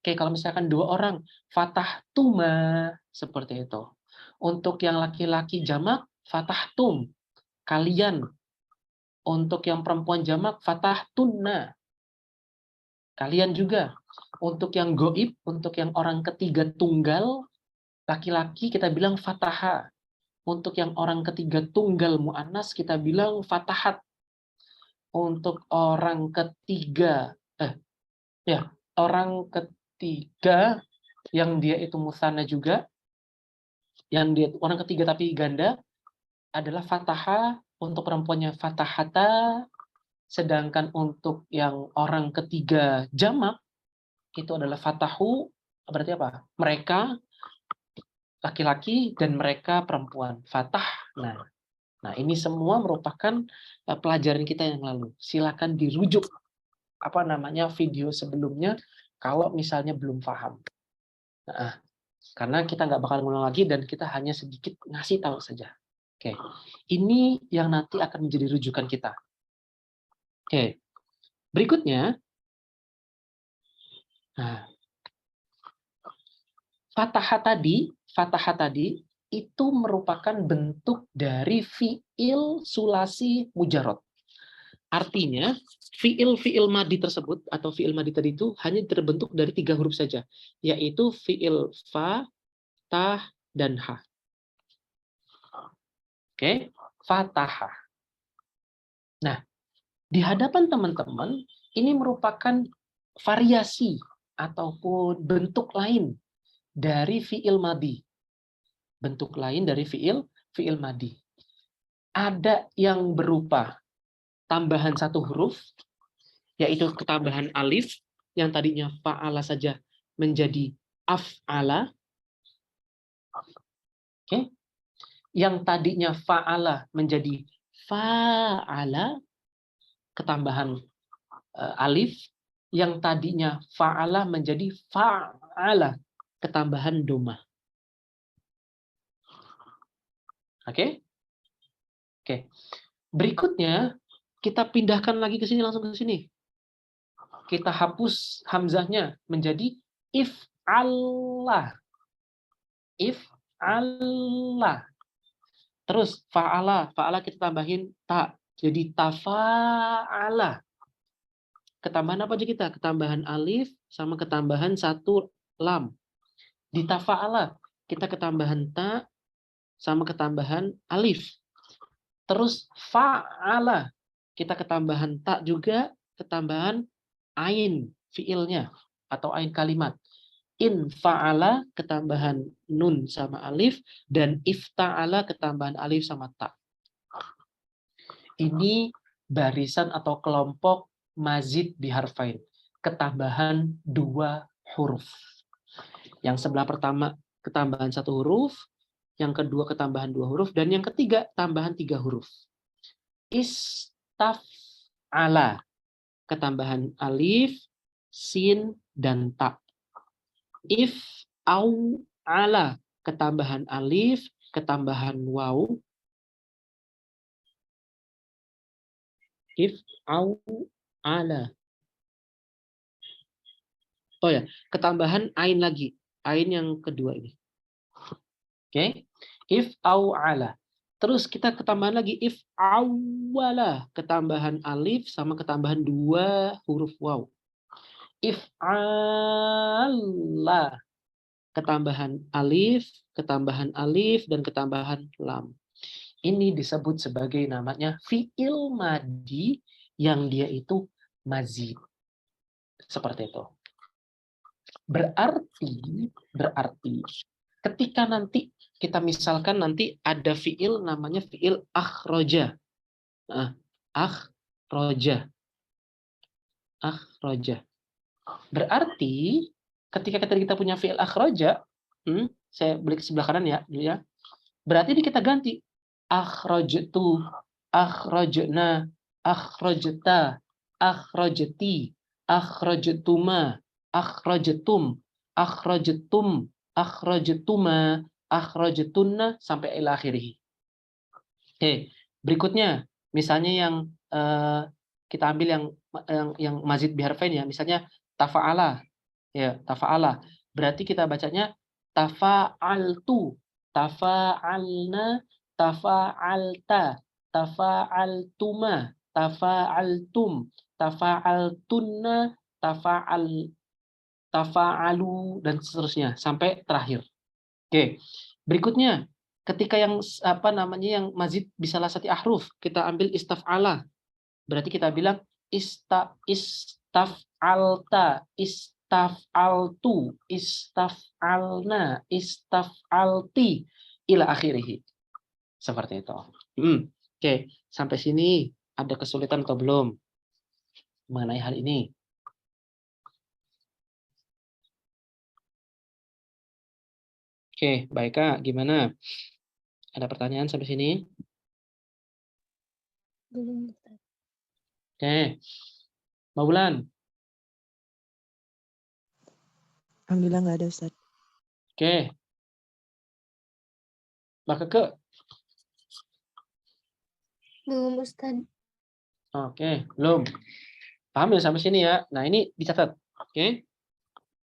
Oke, kalau misalkan 2 orang, fatahtuma. Seperti itu. Untuk yang laki-laki jamak, fatahtum. Kalian. Untuk yang perempuan jamak, fatahtunna. Kalian juga. Untuk yang goib, untuk yang orang ketiga tunggal, laki-laki kita bilang fataha. Untuk yang orang ketiga tunggal mu'annas kita bilang fatahat. Untuk orang ketiga orang ketiga yang dia itu musanna juga, yang dia orang ketiga tapi ganda adalah fataha, untuk perempuannya fatahata, sedangkan untuk yang orang ketiga jamak itu adalah fatahu, berarti apa? Mereka laki-laki dan mereka perempuan. Fatah. Nah, ini semua merupakan pelajaran kita yang lalu. Silakan dirujuk video sebelumnya kalau misalnya belum paham. Nah, karena kita nggak bakal ngulang lagi dan kita hanya sedikit ngasih tahu saja. Oke. Ini yang nanti akan menjadi rujukan kita. Oke. Berikutnya, fatahah tadi itu merupakan bentuk dari fi'il sulasi mujarrad. Artinya, fi'il madi tersebut atau fi'il madi tadi itu hanya terbentuk dari 3 huruf saja, yaitu fi'il fa, tah, dan ha. Oke, fatahah. Nah, di hadapan teman-teman, ini merupakan variasi ataupun bentuk lain dari fi'il madi. Bentuk lain dari fi'il madi. Ada yang berupa tambahan 1 huruf, yaitu ketambahan alif, yang tadinya fa'ala saja menjadi af'ala. Oke. Yang tadinya fa'ala menjadi fa'ala, ketambahan alif. Yang tadinya fa'ala menjadi fa'ala, ketambahan domah. Oke? Oke. Berikutnya, kita pindahkan lagi ke sini, langsung ke sini. Kita hapus hamzahnya menjadi if'allah. If'allah. Terus fa'ala kita tambahin ta, jadi tafa'ala. Ketambahan apa aja kita? Ketambahan alif sama ketambahan 1 lam. Di tafa'ala kita ketambahan ta sama ketambahan alif. Terus fa'ala kita ketambahan ta juga, ketambahan ain fiilnya atau ain kalimat. In fa'ala ketambahan nun sama alif, dan ifta'ala ketambahan alif sama ta. Ini barisan atau kelompok mazid biharfain, ketambahan 2 huruf. Yang sebelah pertama ketambahan 1 huruf, yang kedua ketambahan 2 huruf, dan yang ketiga tambahan 3 huruf. Istaf'ala, ketambahan alif, sin, dan ta. If'ala, ketambahan alif, ketambahan waw. If'ala. Oh ya, ketambahan ain lagi. Ain yang kedua ini. Oke. If'ala. Terus kita ketambahan lagi if'awala, ketambahan alif sama ketambahan 2 huruf waw. If'ala, ketambahan alif, dan ketambahan lam. Ini disebut sebagai namanya fi'il madi yang dia itu mazid. Seperti itu. Berarti ketika nanti kita misalkan nanti ada fi'il namanya fi'il akhroja. Nah, akhroja. Berarti ketika kita punya fi'il akhroja, saya beli ke sebelah kanan ya, dulu ya. Berarti ini kita ganti akhrajtu, akhrajna, akhrajta, akhrajti, akhrajtuma, akhrajtum, akhrajtum, akhrajtuma, akhrajtunna sampai ila akhirih. Oke, berikutnya misalnya yang kita ambil yang mazid biharfain ya, misalnya tafa'ala. Ya, tafa'ala. Berarti kita bacanya tafa'altu, tafa'alna, tafa'alta, tafa'altuma, tafa'altum, tafa'altunna, tafa'alu dan seterusnya sampai terakhir. Oke. Berikutnya ketika yang yang mazid bisalasati ahruf, kita ambil istaf'ala. Berarti kita bilang istaf'alta, istaf'altu, istaf'alna, istaf'alti ila akhirih. Seperti itu. Oke, sampai sini ada kesulitan atau belum mengenai hal ini? Oke, baik Kak, gimana? Ada pertanyaan sampai sini? Belum, Ustaz. Oke. Mbak Bulan? Alhamdulillah nggak ada, Ustaz. Oke. Mbak Keke? Belum, Ustaz. Oke, belum. Paham ya sampai sini ya? Nah, ini dicatat. Oke.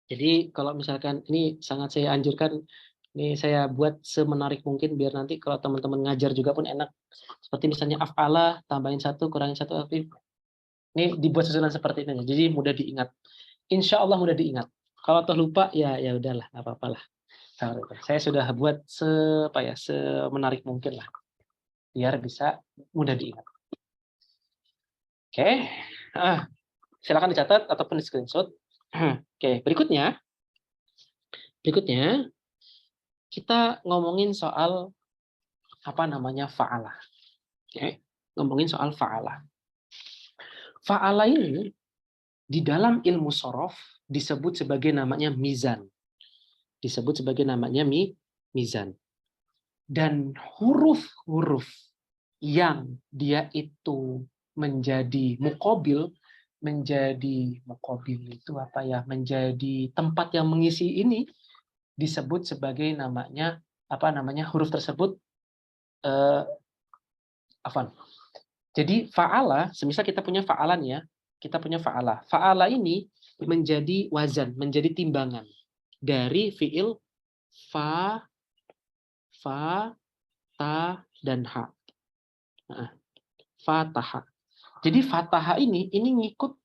Jadi kalau misalkan ini sangat saya anjurkan, ini saya buat semenarik mungkin biar nanti kalau teman-teman ngajar juga pun enak. Seperti misalnya af'ala, tambahin 1, kurangin 1 aktif. Ini dibuat susunan seperti ini. Jadi mudah diingat. Insya Allah mudah diingat. Kalau toh lupa ya udahlah, nggak apa-apa lah. Saya sudah buat semenarik mungkin lah, biar bisa mudah diingat. Oke, silakan dicatat ataupun di screenshot. Oke, berikutnya kita ngomongin soal fa'alah. Oke, ngomongin soal fa'alah. Fa'alah ini di dalam ilmu shorof disebut sebagai namanya mizan. Disebut sebagai namanya mizan. Dan huruf-huruf yang dia itu menjadi muqabil itu menjadi tempat yang mengisi ini disebut sebagai namanya huruf tersebut Jadi fa'ala, semisal kita punya fa'alan ya, kita punya fa'ala. Fa'ala ini menjadi wazan, menjadi timbangan dari fi'il fa, ta, dan ha. Fataha. Jadi fataha ini ngikut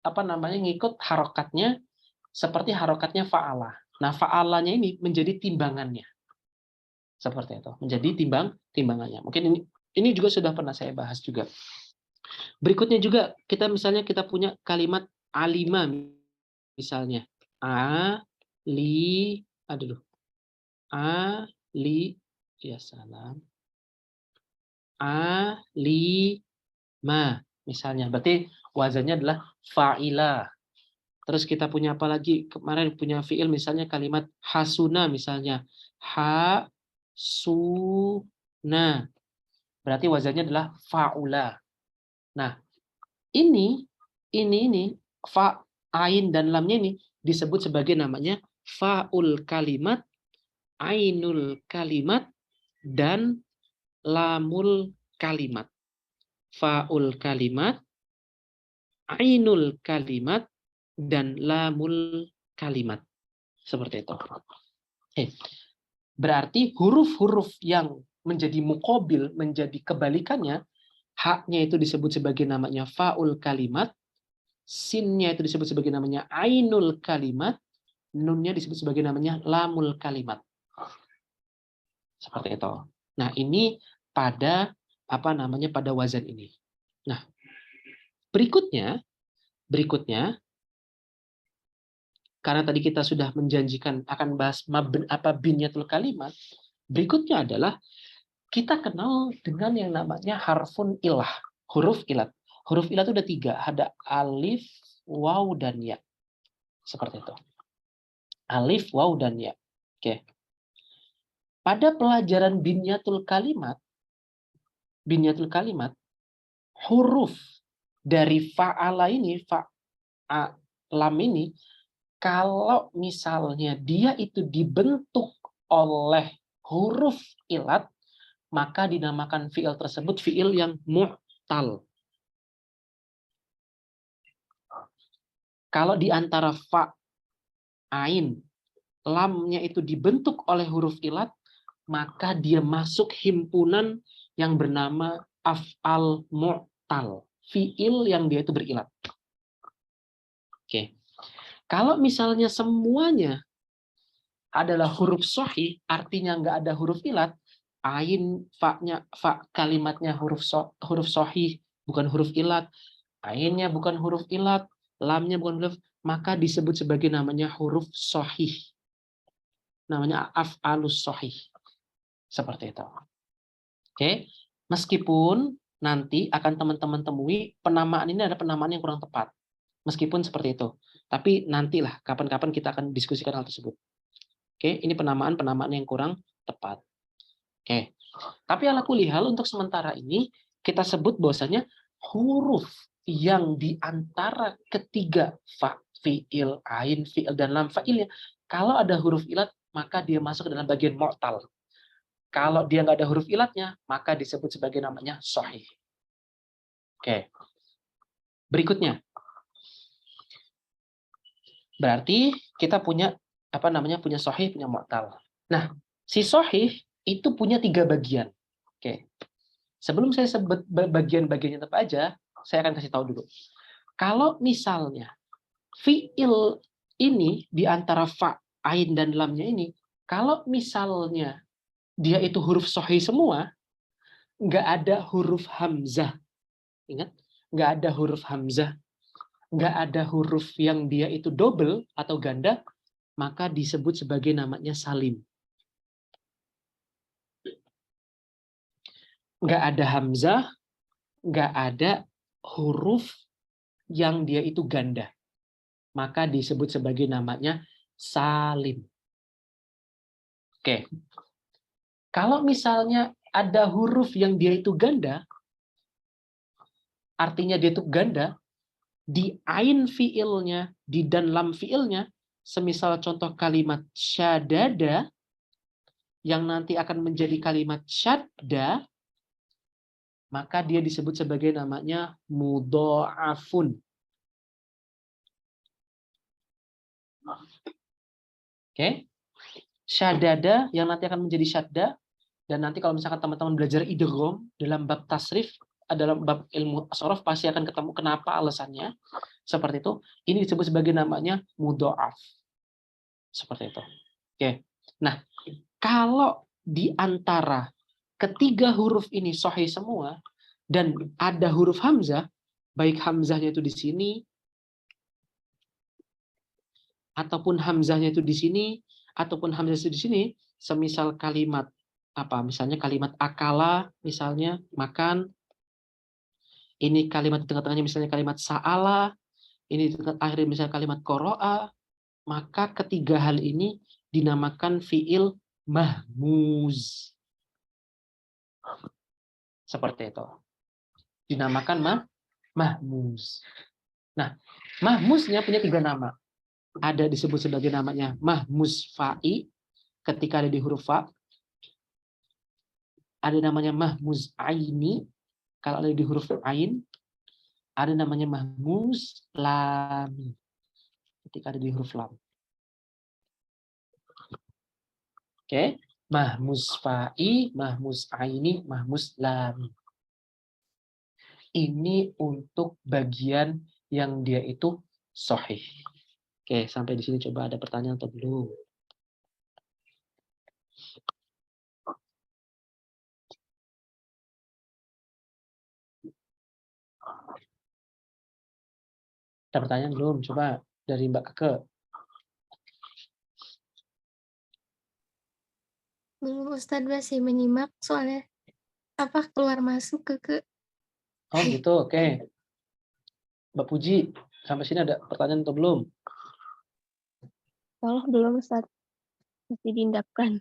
ngikut harokatnya seperti harokatnya fa'ala. Nah, fa'alanya ini menjadi timbangannya. Seperti itu, menjadi timbangannya. Mungkin ini juga sudah pernah saya bahas juga. Berikutnya juga kita punya kalimat alima misalnya. Alima misalnya. Berarti wazannya adalah fa'ila. Terus kita punya apa lagi? Kemarin punya fi'il misalnya kalimat hasuna misalnya. Hasuna. Berarti wazannya adalah fa'ula. Nah, ini fa, ain dan lamnya ini disebut sebagai namanya fa'ul kalimat, ainul kalimat, dan lamul kalimat. Fa'ul kalimat, ainul kalimat, dan lamul kalimat. Seperti itu. Berarti huruf-huruf yang menjadi muqabil, menjadi kebalikannya, haknya itu disebut sebagai namanya fa'ul kalimat, sinnya itu disebut sebagai namanya ainul kalimat, nunnya disebut sebagai namanya lamul kalimat. Seperti itu. Nah, ini pada pada wazan ini. Nah, berikutnya karena tadi kita sudah menjanjikan akan bahas binyatul kalimat, berikutnya adalah kita kenal dengan yang namanya harfun ilah, huruf ilat. Huruf ilat itu ada 3, ada alif, waw, dan ya. Seperti itu. Alif, waw, dan ya. Oke. Pada pelajaran binyatul kalimat, huruf dari fa'ala ini, lam ini, kalau misalnya dia itu dibentuk oleh huruf ilat, maka dinamakan fi'il tersebut fi'il yang mu'tal. Kalau di antara fa, ain, lamnya itu dibentuk oleh huruf ilat, maka dia masuk himpunan yang bernama af'al mu'tal. Fi'il yang dia itu berilat. Oke. Kalau misalnya semuanya adalah huruf sahih, artinya nggak ada huruf ilat, ain, kalimatnya huruf sahih, bukan huruf ilat, ainnya bukan huruf ilat, lamnya bukan huruf, maka disebut sebagai namanya huruf sahih. Namanya af'alus sahih. Seperti itu. Oke. Meskipun nanti akan teman-teman temui penamaan ini ada penamaan yang kurang tepat. Meskipun seperti itu. Tapi nantilah kapan-kapan kita akan diskusikan hal tersebut. Oke, ini penamaan yang kurang tepat. Oke. Tapi ala kulli hal untuk sementara ini kita sebut bahwasanya huruf yang di antara ketiga fa, fi'il, ain, fi'il, dan lam fa'ilnya, kalau ada huruf ilat maka dia masuk ke dalam bagian mu'tal. Kalau dia nggak ada huruf ilatnya, maka disebut sebagai namanya sahih. Oke. Berikutnya. Berarti kita punya punya sahih, punya mu'tal. Nah, si sahih itu punya 3 bagian. Oke. Sebelum saya sebut bagian-bagiannya apa aja, saya akan kasih tahu dulu. Kalau misalnya fi'il ini di antara fa, ain, dan lamnya ini, kalau misalnya dia itu huruf sahih semua, nggak ada huruf hamzah. Ingat, nggak ada huruf hamzah, nggak ada huruf yang dia itu double atau ganda, maka disebut sebagai namanya salim. Nggak ada hamzah, nggak ada huruf yang dia itu ganda, maka disebut sebagai namanya salim. Oke. Kalau misalnya ada huruf yang dia itu ganda, artinya dia itu ganda, di ain fiilnya, di dan lam fiilnya, semisal contoh kalimat syadada, yang nanti akan menjadi kalimat syadda, maka dia disebut sebagai namanya mudha'afun. Oke. Syadada yang nanti akan menjadi syadda, dan nanti kalau misalkan teman-teman belajar idgham dalam bab tasrif, dalam bab ilmu sorof pasti akan ketemu kenapa alasannya seperti itu. Ini disebut sebagai namanya mudha'af. Seperti itu. Oke. Nah, kalau di antara ketiga huruf ini sahih semua dan ada huruf hamzah, baik hamzahnya itu di sini ataupun hamzahnya itu di sini ataupun hamzah itu di sini, semisal kalimat misalnya kalimat akala, misalnya makan, ini kalimat di tengah-tengahnya misalnya kalimat sa'ala, ini di akhirnya misalnya kalimat qara'a, maka ketiga hal ini dinamakan fi'il mahmuz. Seperti itu. Dinamakan mahmuz. Nah, mahmuznya punya 3 nama. Ada disebut sebagai namanya mahmuz fa'i ketika ada di huruf fa. Ada namanya mahmuz aini kalau ada di huruf ain. Ada namanya mahmuz lami ketika ada di huruf lam. Oke, mahmuz fa'i, mahmuz aini, mahmuz lami. Ini untuk bagian yang dia itu sahih. Oke, sampai di sini coba ada pertanyaan atau belum? Ada pertanyaan belum? Coba dari Mbak Keke. Belum Ustadz, masih menyimak soalnya keluar masuk ke Oh gitu, oke. Mbak Puji, sampai sini ada pertanyaan atau belum? Allah belum Ustaz, masih diindapkan.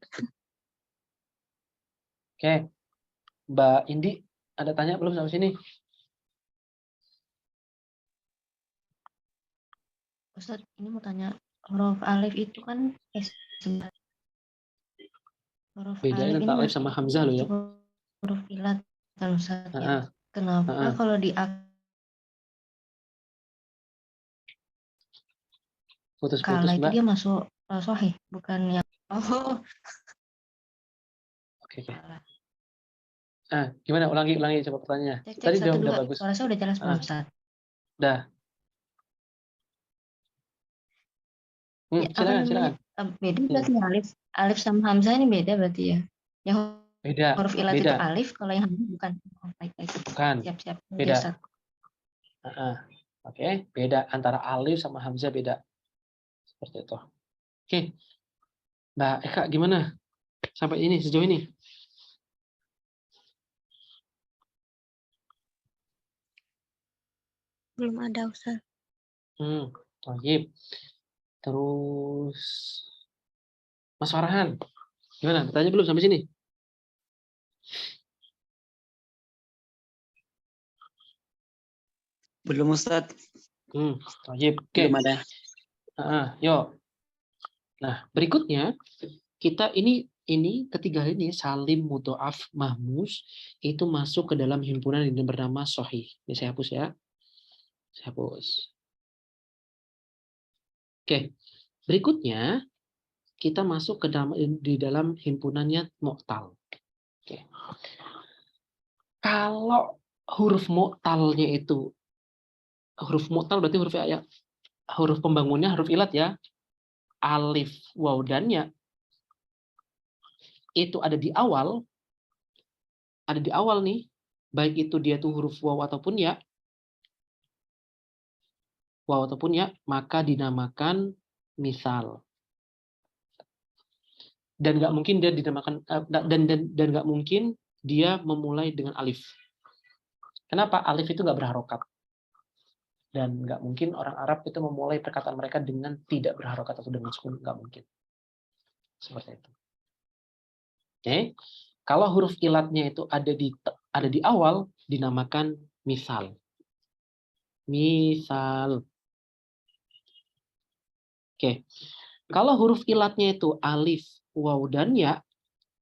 Oke. Mbak Indi, ada tanya belum sampai sini? Ustaz, ini mau tanya, huruf alif itu kan huruf Bedain alif ini antara alif masuk sama hamzah loh ya. huruf ilat kan Ustaz ya. Heeh. Kenapa Heeh. kalau di Putus-putus, akala itu Mbak. dia masuk sahih, bukan yang Oke. Gimana? Ulangi coba pertanyaannya. cek Tadi 1 udah 2. bagus. Suara saya udah jelas belum Ustaz? Udah. Ya, Silakan. Beda berarti alif sama hamzah ini beda berarti ya. Yang Beda. huruf ilat itu alif, kalau yang hamzah bukan. Baik. Bukan. Siap. Beda. Ustaz. Oke, beda antara alif sama hamzah beda. Seperti itu. Oke. Mbak Eka gimana? Sampai ini sejauh ini? belum ada Ustadz. Wajib. Terus Mas Farhan, gimana? Bertanya belum sampai sini? Belum Ustadz. Wajib. Oke. Belum ada. Yuk. Nah, berikutnya kita ini ketiga ini salim mudhoaf mahmus itu masuk ke dalam himpunan yang bernama sahih. Ini saya hapus ya. Saya hapus. Oke. Berikutnya kita masuk ke dalam di dalam himpunannya mu'tal. Oke. Kalau huruf mu'talnya itu huruf mu'tal berarti huruf pembangunnya huruf ilat ya. Alif, waw, dan ya. Itu ada di awal nih, baik itu dia tuh huruf waw ataupun ya, maka dinamakan misal. Dan nggak mungkin dia dinamakan dan nggak mungkin dia memulai dengan alif. Kenapa? Alif itu nggak berharokat. Dan nggak mungkin orang Arab itu memulai perkataan mereka dengan tidak berharokat atau dengan sukun, nggak mungkin. Seperti itu. Oke. Kalau huruf ilatnya itu ada di awal, dinamakan misal. Misal. Oke. Kalau huruf ilatnya itu alif, waw, dan ya,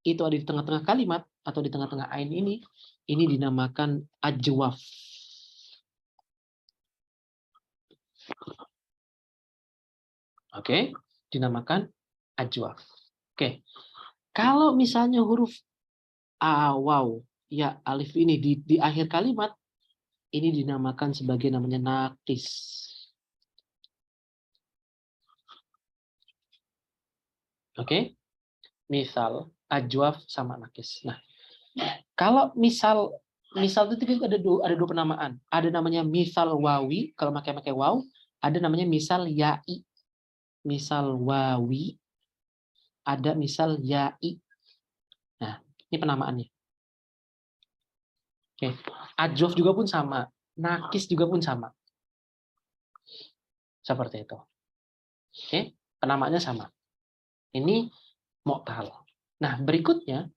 itu ada di tengah-tengah kalimat atau di tengah-tengah ain ini dinamakan ajwaf. Oke, dinamakan ajwaf. Oke. Kalau misalnya huruf waw, ya, alif ini di akhir kalimat, ini dinamakan sebagai namanya naqis. Oke. Misal ajwaf sama naqis. Nah, kalau misal itu ada dua penamaan. Ada namanya misal wawi, kalau pakai waw, ada namanya misal ya'i. Misal wawi, ada misal ya'i. Nah, ini penamaannya. Oke. Ajwaf juga pun sama. Naqis juga pun sama. Seperti itu. Oke, penamaannya sama. Ini mu'tal. Nah, berikutnya,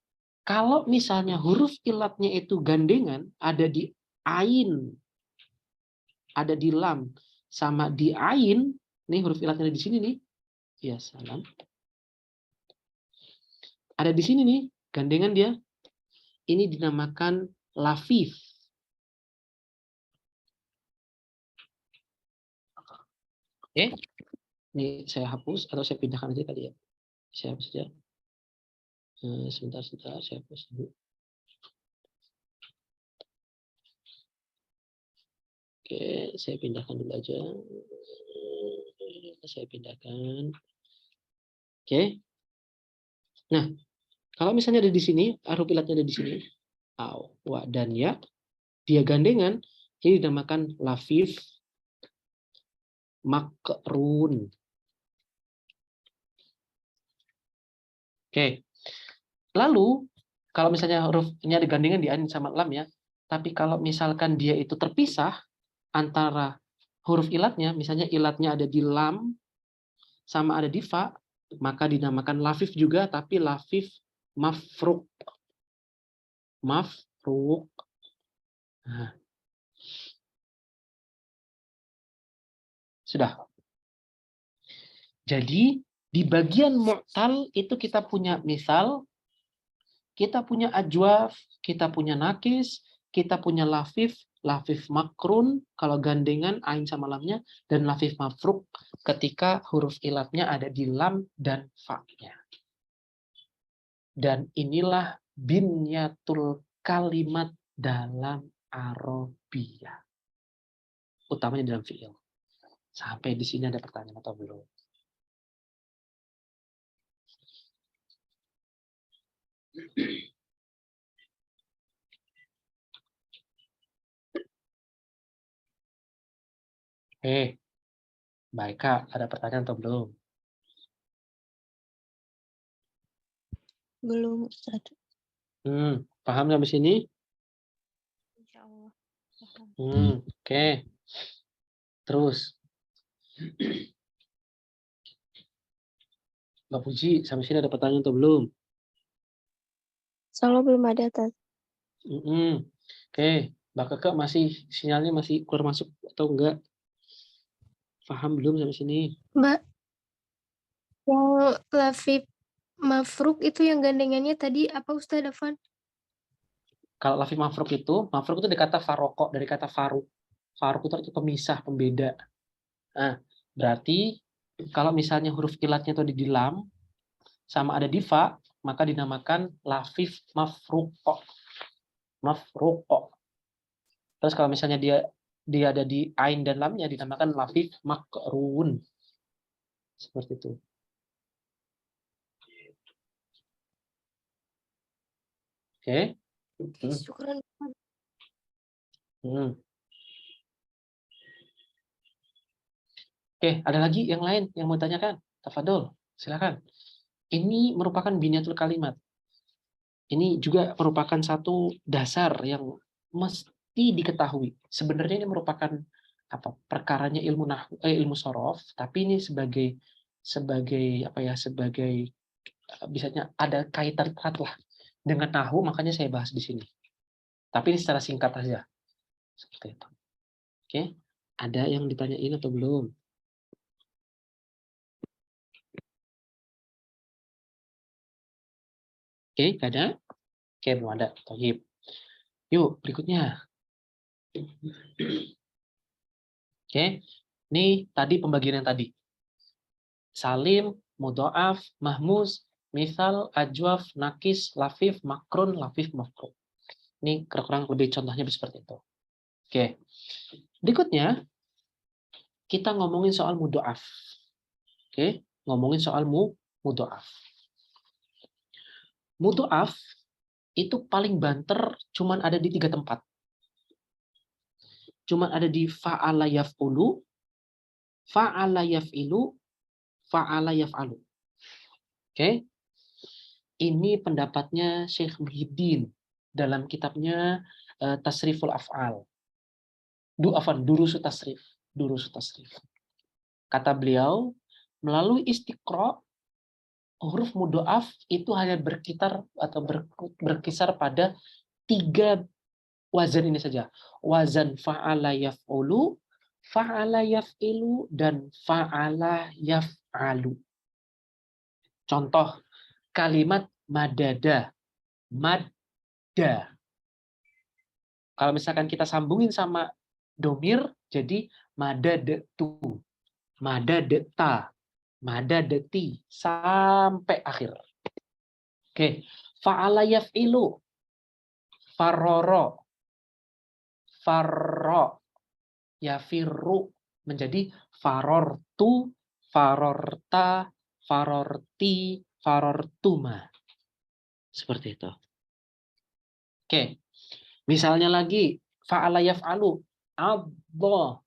kalau misalnya huruf ilatnya itu gandengan, ada di ain, ada di lam, sama di ain, nih huruf ilatnya di sini nih. Ya, salam. Ada di sini nih, gandengan dia. Ini dinamakan lafif. Oke. Ini saya hapus atau saya pindahkan aja kali ya. Saya hapus saja. Sebentar, saya hapus dulu. Oke, saya pindahkan dulu aja. Saya pindahkan. Oke. Nah, kalau misalnya ada di sini, huruf ilatnya ada di sini, aw, wa, dan ya, dia gandengan, ini dinamakan lafif makrun. Oke. Lalu kalau misalnya hurufnya digandingkan di ain sama lam ya, tapi kalau misalkan dia itu terpisah antara huruf ilatnya, misalnya ilatnya ada di lam sama ada di fa, maka dinamakan lafif juga, tapi lafif mafruk. Mafruk. Nah. Sudah. Jadi di bagian mu'tal itu kita punya misal, kita punya ajwaf, kita punya nakis, kita punya lafif, lafif makrun kalau gandengan ain sama lamnya, dan lafif mafruk ketika huruf ilatnya ada di lam dan fa-nya. Dan inilah binyatul kalimat dalam Arabiyah. Utamanya dalam fi'il. Sampai di sini ada pertanyaan atau belum? Baik Kak, ada pertanyaan atau belum? Belum, Ustaz. Paham sampai sini? Insya Allah. Paham. Oke. Terus. Mbak Puji, sampai sini ada pertanyaan atau belum? Soalnya belum ada, Ustaz. Oke. Mbak Keke sinyalnya masih keluar masuk atau enggak? Paham belum sampai sini? Mbak, yang lafif mafruk itu yang gandengannya tadi apa Ustaz Afwan? Kalau lafif mafruk itu dari kata faroko, dari kata faruk. Faruk itu artinya pemisah, pembeda. Nah, berarti kalau misalnya huruf ilatnya itu di lam sama ada di fa, maka dinamakan lafif mafruqo. Mafruqo. Terus kalau misalnya dia ada di ain dan lamnya dinamakan lafif makrun. Seperti itu. Oke. Syukran. Oke, ada lagi yang lain yang mau tanyakan? Tafadol, silakan. Ini merupakan binyatul kalimat. Ini juga merupakan satu dasar yang mesti diketahui. Sebenarnya ini merupakan perkaranya ilmu sorof, tapi ini sebagai bisanya ada kaitan erat lah dengan nahu, makanya saya bahas di sini. Tapi ini secara singkat aja. Seperti itu. Oke, ada yang ditanyain atau belum? Oke, nggak ada? Oke, belum ada. Tohib. Yuk, berikutnya. Oke, ini tadi pembagian yang tadi. Salim, mudhoaf, mahmuz, misal, ajwaf, nakis, lafif, makrun, lafif, mafruk. Ini kurang lebih contohnya seperti itu. Oke. Berikutnya, kita ngomongin soal mudhoaf. Oke, ngomongin soal mudhoaf. Mudhoaf itu paling banter cuman ada di 3 tempat. Cuman ada di fa'ala yaf'ulu, fa'ala yaf'ilu, fa'ala yaf'alu. Oke. Ini pendapatnya Syekh Muhyiddin dalam kitabnya Tasriful Af'al. Durusu tasrif. Kata beliau, melalui istiqra, huruf mudhoaf itu hanya berkisar pada 3 wazan ini saja. Wazan fa'ala yaf'ulu, fa'ala yaf'ilu, dan fa'ala yaf'alu. Contoh, kalimat madada. Madda. Kalau misalkan kita sambungin sama domir, jadi madadatu, madadeta, madadeti, sampai akhir. Oke, fa'ala yaf'ilu, faroro, farro, yafirru, menjadi farortu, farorta, farorti, farortuma. Seperti itu. Oke. Misalnya lagi, fa'ala yaf'alu, addo,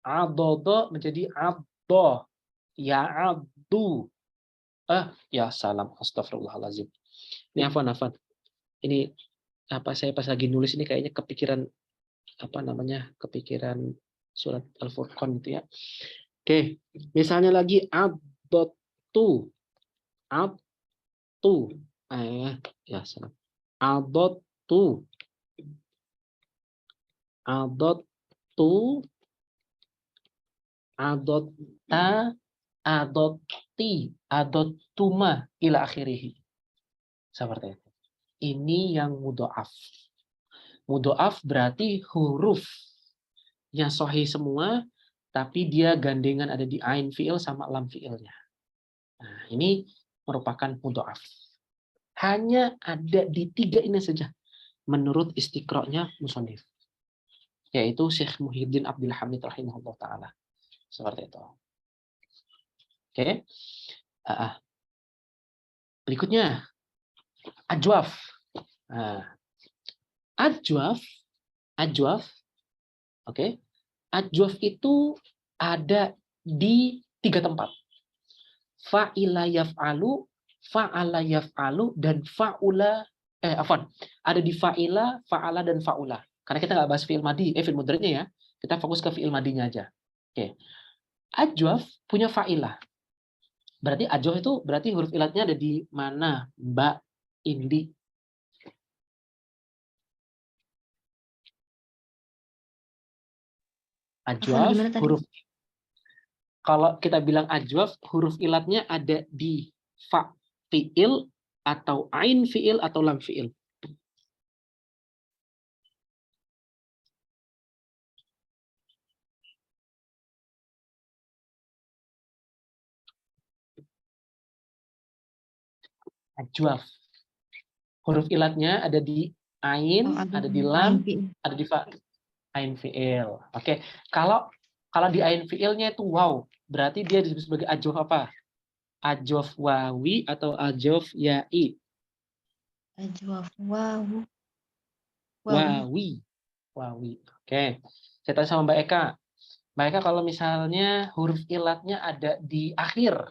Adodo menjadi abdo. Ya abdu. Ya salam. Astagfirullahaladzim. Ini Afwan. Ini apa, saya pas lagi nulis ini kayaknya kepikiran kepikiran surat Al-Furqan gitu ya. Oke, misalnya lagi abdotu. Abtu. Ya salam. Adotu. Adotu. Adotta. Adotti. Adotuma. Ila akhirih. Seperti itu. Ini yang mudhoaf. Mudhoaf berarti hurufnya sahih semua, tapi dia gandengan ada di ain fi'il sama lam fi'ilnya. Nah, ini merupakan mudhoaf. Hanya ada di 3 ini saja menurut istiqra'nya musannif, yaitu Syekh Muhyiddin Abdul Hamid rahimahullah ta'ala. Seperti itu. Oke. Berikutnya ajwaf. Ajwaf. Oke. Ajwaf itu ada di 3 tempat. Fa'ila yaf'alu, fa'ala yaf'alu, dan fa'ula. Ada di fa'ila, fa'ala, dan fa'ula. Karena kita nggak bahas fi'il madi, fi'il mudhari'nya ya. Kita fokus ke fi'il madinya aja. Oke. Ajwaf punya fa'ilah. Berarti ajwaf itu berarti huruf ilatnya ada di mana? Ba, indi. Ajwaf, huruf. Kalau kita bilang ajwaf, huruf ilatnya ada di fa fi'il atau ain fi'il atau lam fi'il. Ajwaf. Huruf ilatnya ada di ain, ada di lam, ada di fa. Ain fi'il. Oke. Kalau di ain fi'ilnya itu waw, berarti dia disebut sebagai ajwaf apa? Ajwaf wawi atau ajwaf ya'i? Ajwaf wawu. Wawi. Oke. Saya tanya sama Mbak Eka. Mbak Eka, kalau misalnya huruf ilatnya ada di akhir,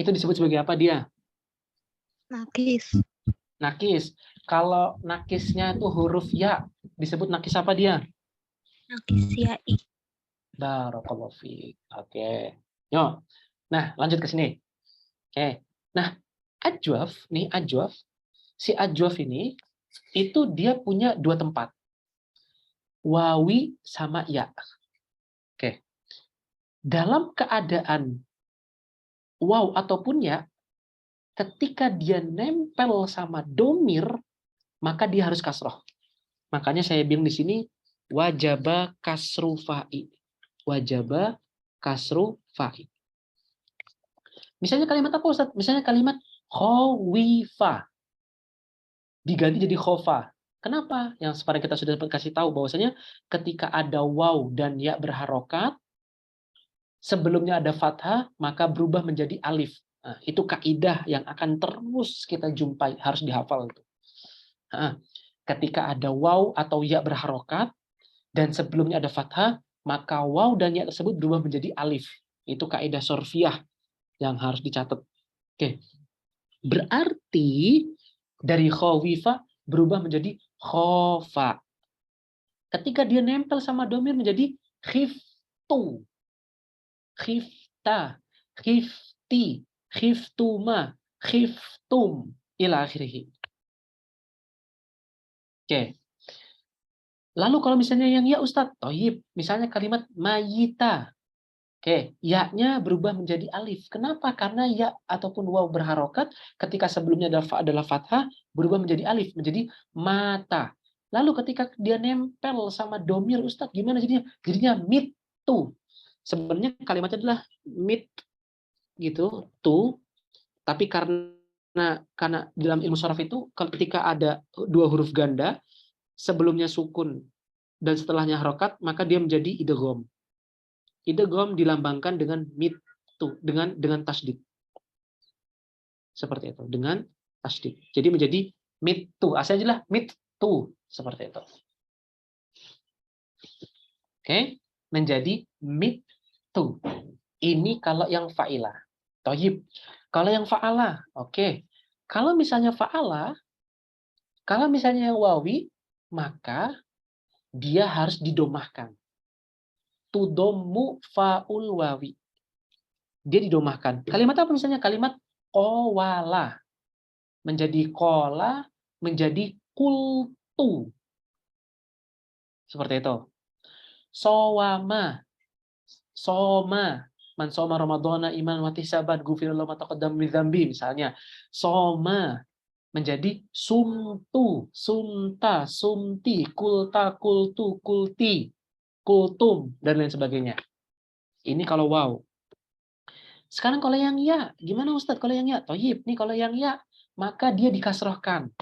itu disebut sebagai apa dia? Nakis. Kalau nakisnya itu huruf ya, disebut nakis apa dia? Nakis ya'i. Barakallahu fiik. Oke. Yuk. Nah, lanjut ke sini. Oke. Nah, ajwaf. Si ajwaf ini itu dia punya 2 tempat. Wawi sama ya. Oke. Dalam keadaan waw ataupun ya, ketika dia nempel sama domir, maka dia harus kasroh. Makanya saya bilang di sini wajaba kasru fa'i. Wajaba kasru fa'i. Misalnya kalimat apa, Ustaz? Misalnya kalimat khawifa diganti jadi khofa. Kenapa? Yang sekarang kita sudah kasih tahu bahwasanya ketika ada waw dan ya berharokat, sebelumnya ada fathah, maka berubah menjadi alif. Nah, itu kaidah yang akan terus kita jumpai, harus dihafal itu. Nah, ketika ada waw atau ya berharokat dan sebelumnya ada fathah, maka waw dan ya tersebut berubah menjadi alif. Itu kaidah sorfiyah yang harus dicatat. Oke. Berarti dari khawifa berubah menjadi khofa. Ketika dia nempel sama domir menjadi khiftu. Khifta, khifti, khiftuma, khiftum, ila akhirih. Oke. Lalu kalau misalnya yang ya Ustadz, tohib, misalnya kalimat mayita. Oke, ya-nya berubah menjadi alif. Kenapa? Karena ya ataupun waw berharokat ketika sebelumnya adalah fathah, berubah menjadi alif, menjadi mata. Lalu ketika dia nempel sama domir, Ustadz, gimana jadinya? Jadinya mitu. Sebenarnya kalimatnya adalah mit gitu, tu, tapi karena dalam ilmu sharaf itu ketika ada 2 huruf ganda, sebelumnya sukun dan setelahnya harokat, maka dia menjadi idgham. Idgham dilambangkan dengan mitu, dengan tasdid. Seperti itu, dengan tasdid. Jadi menjadi mitu, asalnya adalah mitu, seperti itu. Oke. menjadi mitu. Ini kalau yang fa'ilah. Toyib. Kalau yang fa'ala, oke. Kalau misalnya fa'ala, kalau misalnya yang wawi, maka dia harus didomahkan. Tudommu fa'ul wawi. Dia didomahkan. Kalimat apa misalnya? Kalimat qawala. Menjadi kola, menjadi kultu. Seperti itu. Sowama. Soma. Man soma Ramadhana iman wa ihtisaban ghufira lahu ma taqaddama min dzambi misalnya. Soma menjadi sumtu, sumta, sumti, kulta, kultu, kulti, kultum dan lain sebagainya. Ini kalau wow. Sekarang kalau yang ya, gimana Ustadz kalau yang ya? Toyib, nih kalau yang ya, maka dia dikasrohkan.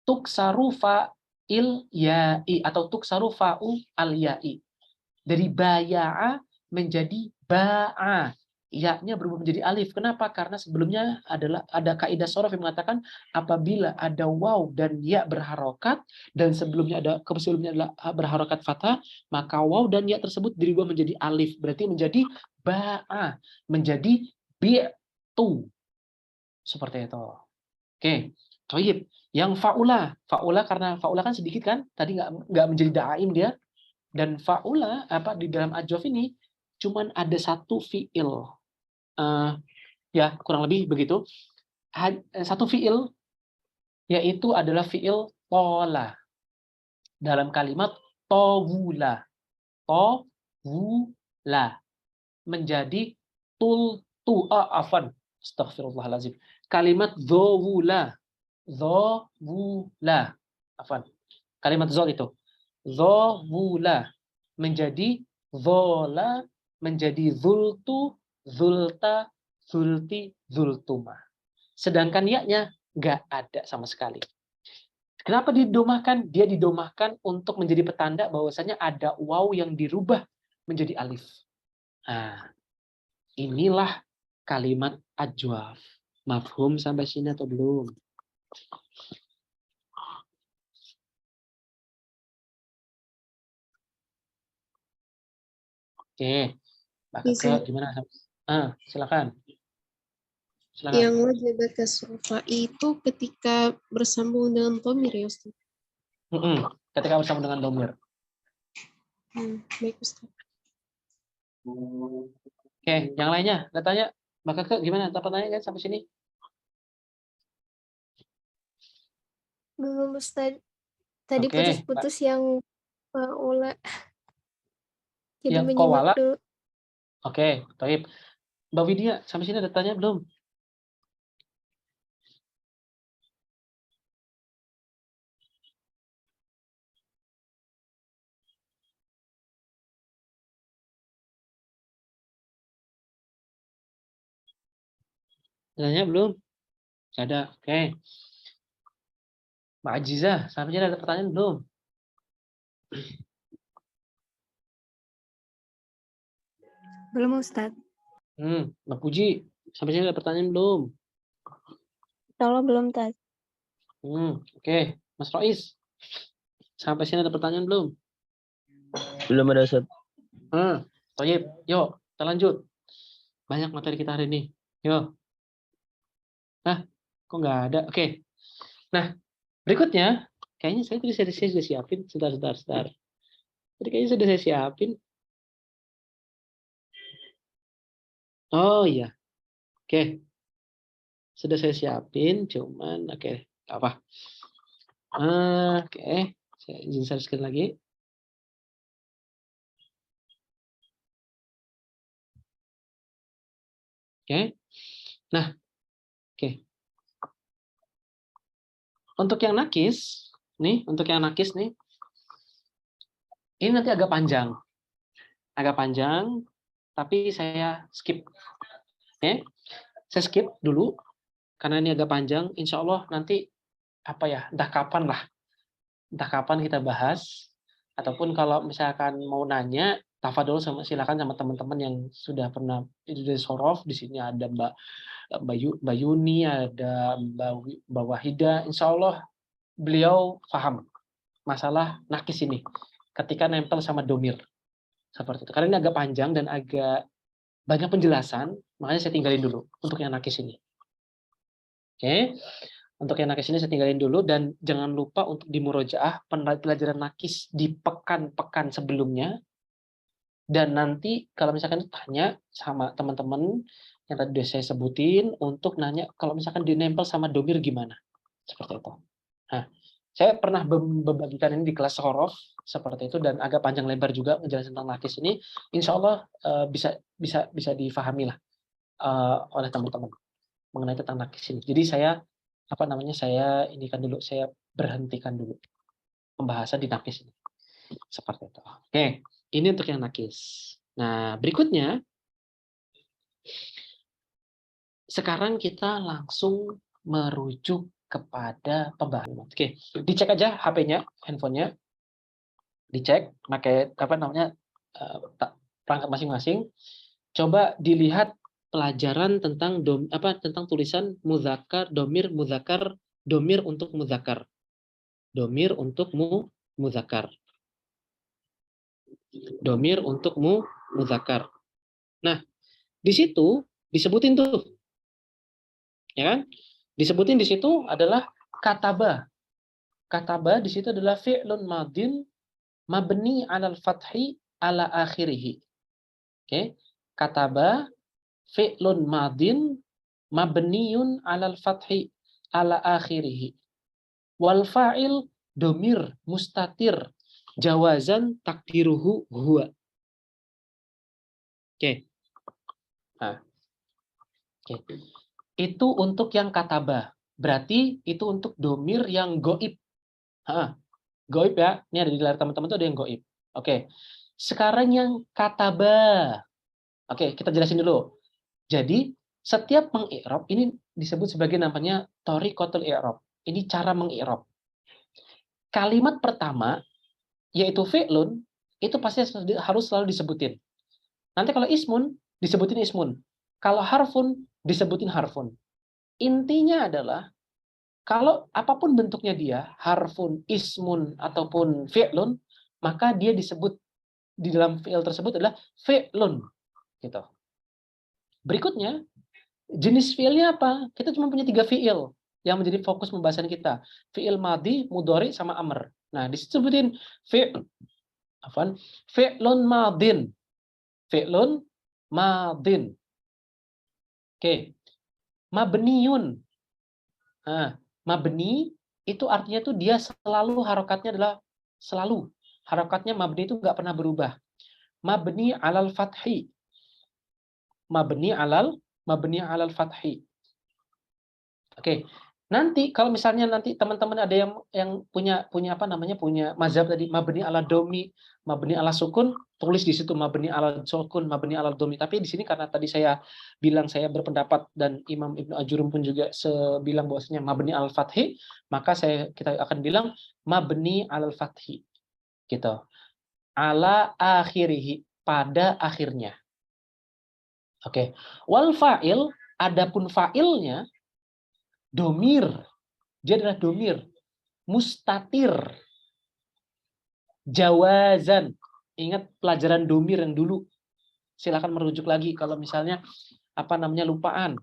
Tuksaru fa'il ya'i atau tuksaru fa'u al ya'i. Dari baya'a menjadi ba'a. Ya-nya berubah menjadi alif. Kenapa? Karena sebelumnya ada kaidah shorof yang mengatakan apabila ada waw dan ya berharokat dan sebelumnya adalah berharokat fathah, maka waw dan ya tersebut dirubah menjadi alif. Berarti menjadi ba'a, menjadi bi'tu. Seperti itu. Oke. Toyib. Yang fa'ula karena fa'ula kan sedikit kan? Tadi nggak menjadi da'aim dia. Dan fa'ula di dalam ajwaf ini cuman ada satu fi'il. Ya kurang lebih begitu. Satu fi'il yaitu adalah fi'il tola dalam kalimat towula. Towula menjadi afan. Astaghfirullahaladzim. Kalimat dhowula. Dhowula. Afan. Kalimat zol itu. Dhowula menjadi dhola, menjadi zultu, zulta, zulti, zultuma. Sedangkan ya-nya nggak ada sama sekali. Kenapa didomahkan? Dia didomahkan untuk menjadi petanda bahwasanya ada waw yang dirubah menjadi alif. Nah, inilah kalimat ajwaf. Mafhum sampai sini atau belum? Oke. Mbak Keke, gimana? Silakan. Yang wajibat kasrofa itu ketika bersambung dengan dhamir ya Ustaz? Ketika bersambung dengan dhamir. Baik Ustaz. Oke, yang lainnya, ada tanya? Mbak Keke, gimana? Dapat tanya kan sampai sini? Belum Ustaz. Tadi Oke, putus-putus yang fa'ula. Jadi yang menyimak qawala. dulu. Oke, baik. Mbak Widya, sampai sini ada tanya belum? Tanya belum? Ada. Oke. Mbak Ajiza, sampai sini ada pertanyaan belum? Belum Ustaz. Mbak Puji, sampai sini ada pertanyaan belum? Kalau belum Ustaz. Oke. Mas Rois, sampai sini ada pertanyaan belum? Belum ada Ustaz. Toyib, yuk kita lanjut. Banyak materi kita hari ini. Yuk. Kok nggak ada? Oke. Nah, berikutnya, kayaknya saya sudah siapin. Sebentar. Tadi kayaknya sudah saya siapin. Oh iya. Oke. Sudah saya siapin, cuman oke, nggak apa. Oke, saya izin share screen lagi. Oke. Nah, oke. Untuk yang nakis nih, ini nanti agak panjang. Tapi saya skip. Oke. Saya skip dulu karena ini agak panjang. Insya Allah nanti entah kapan kita bahas, ataupun kalau misalkan mau nanya, tafadhol silakan sama teman-teman yang sudah pernah dari Sorof. Di sini ada Mbak Yuni, ada Mbak Wahida. Insya Allah beliau paham masalah nakis ini ketika nempel sama domir. Seperti itu. Karena ini agak panjang dan agak banyak penjelasan, makanya saya tinggalin dulu untuk yang nakis ini. Oke. Untuk yang nakis ini saya tinggalin dulu, dan jangan lupa untuk dimurojaah pelajaran nakis di pekan-pekan sebelumnya. Dan nanti kalau misalkan tanya sama teman-teman yang tadi udah saya sebutin, untuk nanya kalau misalkan dinempel sama domir gimana. Seperti itu. Nah, saya pernah membagikan ini di kelas horof seperti itu, dan agak panjang lebar juga menjelaskan tentang nakis ini. Insya Allah bisa difahami lah oleh teman-teman mengenai tentang nakis ini. Jadi saya berhentikan dulu pembahasan di nakis ini. Seperti itu. Oke, ini untuk yang nakis. Nah, berikutnya sekarang kita langsung merujuk kepada pembahasan. Oke, dicek aja HP-nya, handphonenya, dicek pakai perangkat masing-masing. Coba dilihat pelajaran tentang tentang tulisan muzakkar, domir, muzakkar, domir untuk muzakkar, domir untuk muzakkar, domir untuk muzakkar. Nah, di situ disebutin tuh, ya kan? Disebutin di situ adalah kataba. Kataba di situ adalah fi'lun madin mabni 'alal fathi ala akhirih. Oke. Kataba fi'lun madin mabniun 'alal fathi ala akhirih. Wal fa'il domir mustatir jawazan takdiruhu huwa. Oke. Nah. Oke. Itu untuk yang kataba. Berarti itu untuk domir yang goib. Goib ya. Ini ada di layar teman-teman tuh ada yang goib. Oke. Sekarang yang kataba. Oke, kita jelasin dulu. Jadi, setiap mengi'rab ini disebut sebagai namanya thariqatul i'rab. Ini cara mengi'rab. Kalimat pertama yaitu fi'lun itu pasti harus selalu disebutin. Nanti kalau ismun disebutin ismun. Kalau harfun disebutin harfun. Intinya adalah kalau apapun bentuknya dia, harfun, ismun ataupun fi'lun, maka dia disebut di dalam fi'il tersebut adalah fi'lun. Gitu. Berikutnya, jenis fi'ilnya apa? Kita cuma punya 3 fi'il yang menjadi fokus pembahasan kita. Fi'il madhi, mudhari, sama amr. Nah, disebutin fi'lun madin. Fi'lun madin. Oke. Mabniun. Nah, mabni itu artinya tuh dia selalu harokatnya adalah selalu. Harokatnya mabni itu nggak pernah berubah. Mabni alal fathi. Mabni alal fathi. Oke. Nanti kalau misalnya nanti teman-teman ada yang punya mazhab tadi mabni ala domi, mabni ala sukun, tulis di situ mabni ala sukun, mabni ala domi. Tapi di sini karena tadi saya bilang saya berpendapat dan Imam Ibnu Ajurum pun juga bilang bahwasanya mabni al fathi, maka kita akan bilang mabni al fathi. Gitu. Ala akhirih, pada akhirnya. Oke. Wal fa'il, adapun fa'ilnya domir, dia adalah domir, mustatir, jawazan. Ingat pelajaran domir yang dulu. Silakan merujuk lagi kalau misalnya lupaan.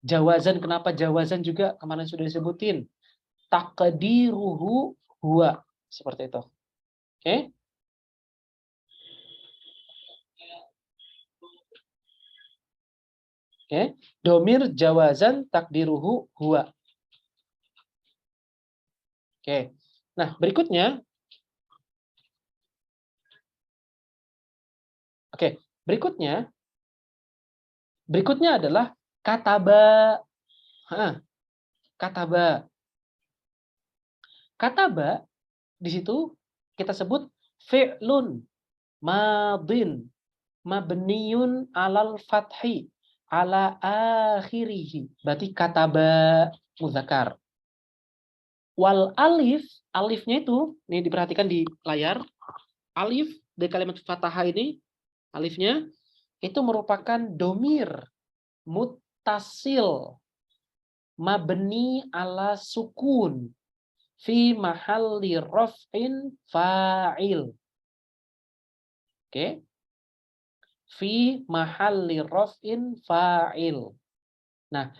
Jawazan, kenapa jawazan juga kemarin sudah disebutin. Taqdiruhu huwa, seperti itu. Oke? Oke, domir jawazan takdiruhu huwa. Oke. Nah, berikutnya. Oke, berikutnya adalah kataba. Kataba. Kataba di situ kita sebut fi'lun madin mabniun alal fathi ala akhirih. Berarti kataba muzakkar. Wal alif, alifnya itu, ini diperhatikan di layar. Alif dari kalimat fathah ini, alifnya itu merupakan domir muttasil mabni ala sukun fi mahalli raf'in fa'il. Oke, fi mahalli raf'in fa'il. Nah,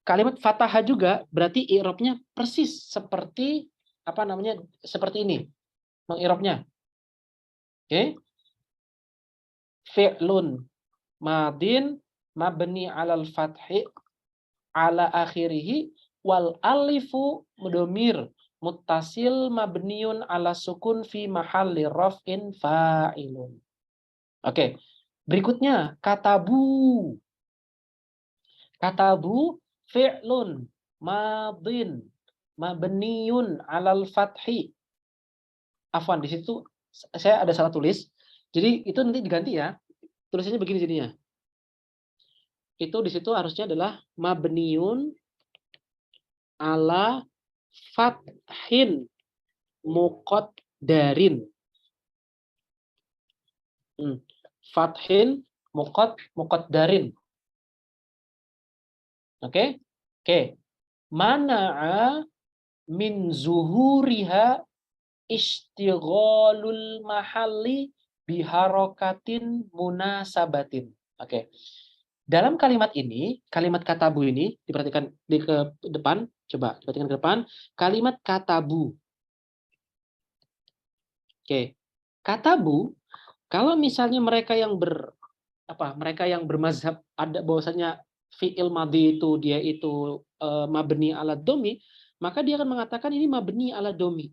kalimat fathah juga berarti i'rabnya persis seperti apa namanya? Seperti ini. Meng'irabnya. Oke. Fi'lun madin mabni 'alal fathi ala akhirih wal alifu mudhamir muttasil mabniun ala sukun fi mahalli raf'in fa'ilun. Oke. Berikutnya katabu. Katabu fi'lun madin mabniun 'alal fathi. Afwan, di situ saya ada salah tulis. Jadi itu nanti diganti ya. Tulisannya begini jadinya. Itu di situ harusnya adalah mabniun ala fathin muqaddarin. Fathin muqaddarin. Oke? Oke. Mana'a min zuhuriha istighalul mahalli biharokatin munasabatin. Oke. Dalam kalimat ini, kalimat katabu ini, diperhatikan di ke depan, coba perhatikan ke depan, kalimat katabu. Oke. Katabu, kalau misalnya mereka yang mereka yang bermazhab ada bahwasanya fi'il madhi itu dia itu mabni ala domi, maka dia akan mengatakan ini mabni ala domi.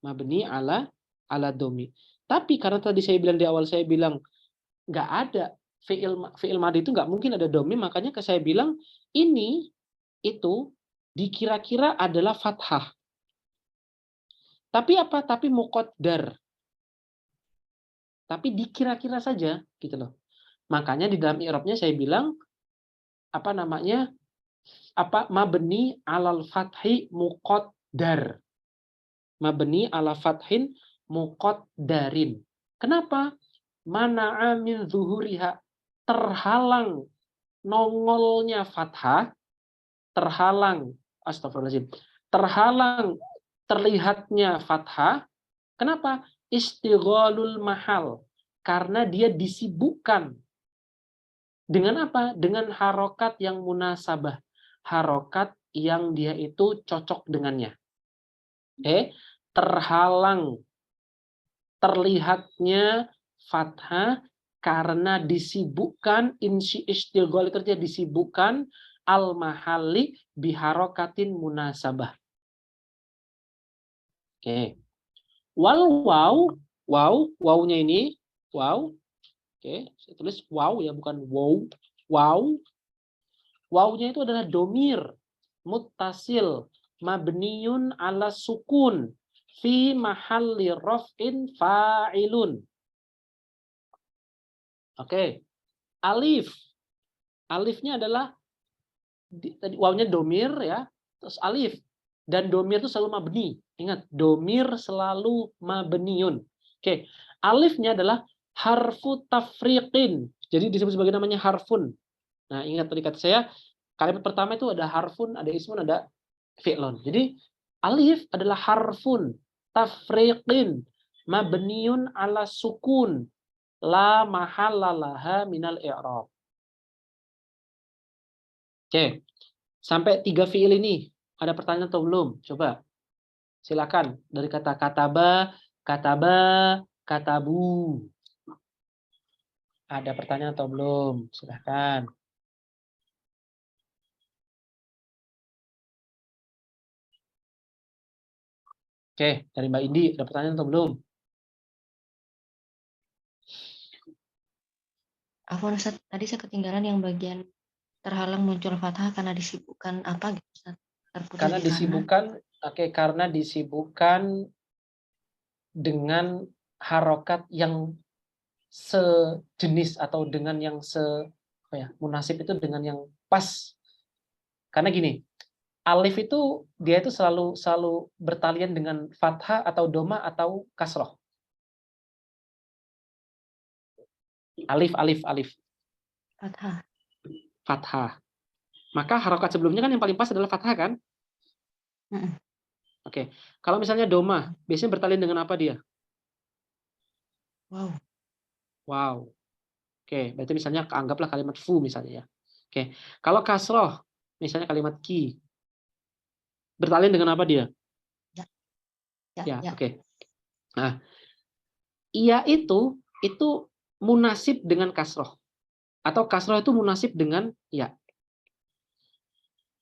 Mabni ala domi. Tapi karena tadi saya bilang di awal, saya bilang nggak ada fi'il madhi itu nggak mungkin ada domi, makanya saya bilang ini itu dikira-kira adalah fathah. Tapi apa? Tapi muqaddar. Tapi dikira-kira saja gitu loh. Makanya di dalam i'rabnya saya bilang mabni alal fathi muqaddar. Mabni ala fathin muqaddarin. Kenapa? Mana'a min zuhuriha, terhalang nongolnya fathah, terhalang terlihatnya fathah. Kenapa? Istighalul mahal, karena dia disibukkan dengan apa? Dengan harokat yang munasabah, harokat yang dia itu cocok dengannya. Terhalang terlihatnya fathah karena disibukkan, istighol kerja disibukkan al mahalli biharokatin munasabah. Oke. Wawnya ini wow. Oke, saya tulis wow ya, bukan wow. Wawnya itu adalah domir muttasil mabniun ala sukun fi mahalli raf'in fa'ilun. Oke. Alif. Alifnya adalah tadi wawnya domir ya, terus alif. Dan domir itu selalu mabni. Ingat, domir selalu mabniun. Oke. Alifnya adalah harfu tafriqin. Jadi disebut sebagai namanya harfun. Nah, ingat tadi kata saya, kalimat pertama itu ada harfun, ada ismun, ada fi'lun. Jadi alif adalah harfun tafriqin mabniun ala sukun la mahallalaha minal i'rab. Oke. Sampai 3 fi'il ini ada pertanyaan atau belum? Coba. Silakan dari kata kataba, katabu. Ada pertanyaan atau belum? Silakan. Oke, dari Mbak Indi, ada pertanyaan atau belum? Ustaz, tadi saya ketinggalan yang bagian terhalang muncul fathah karena disibukkan apa gitu, Ustaz? Karena disibukkan dengan harokat yang sejenis atau dengan yang munasib itu dengan yang pas. Karena gini, alif itu dia itu selalu bertalian dengan fathah atau doma atau kasroh. Alif. Fathah. Maka harokat sebelumnya kan yang paling pas adalah fathah kan? Oke. Kalau misalnya doma, biasanya bertalian dengan apa dia? Wow. Oke, berarti misalnya anggaplah kalimat fu misalnya ya. Oke, kalau kasroh, misalnya kalimat ki, bertalin dengan apa dia? Ya, oke. Nah, iya itu munasib dengan kasroh. Atau kasroh itu munasib dengan ya.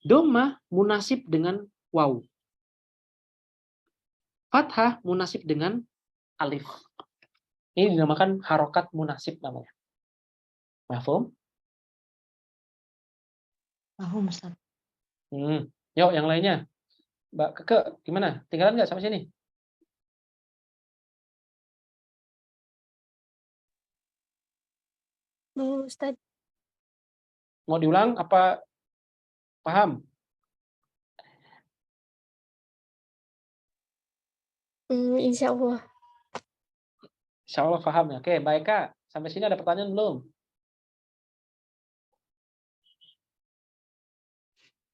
Doma munasib dengan waw. Fathah munasib dengan alif. Ini dinamakan harokat munasib namanya. Mafhum? Paham, Ustaz. Yuk, yang lainnya. Mbak Keke, gimana? Tinggalan nggak sampai sini? Belum, Ustaz. Mau diulang apa paham? Insya Allah. Insya Allah paham ya. Oke, baik Kak. Sampai sini ada pertanyaan belum?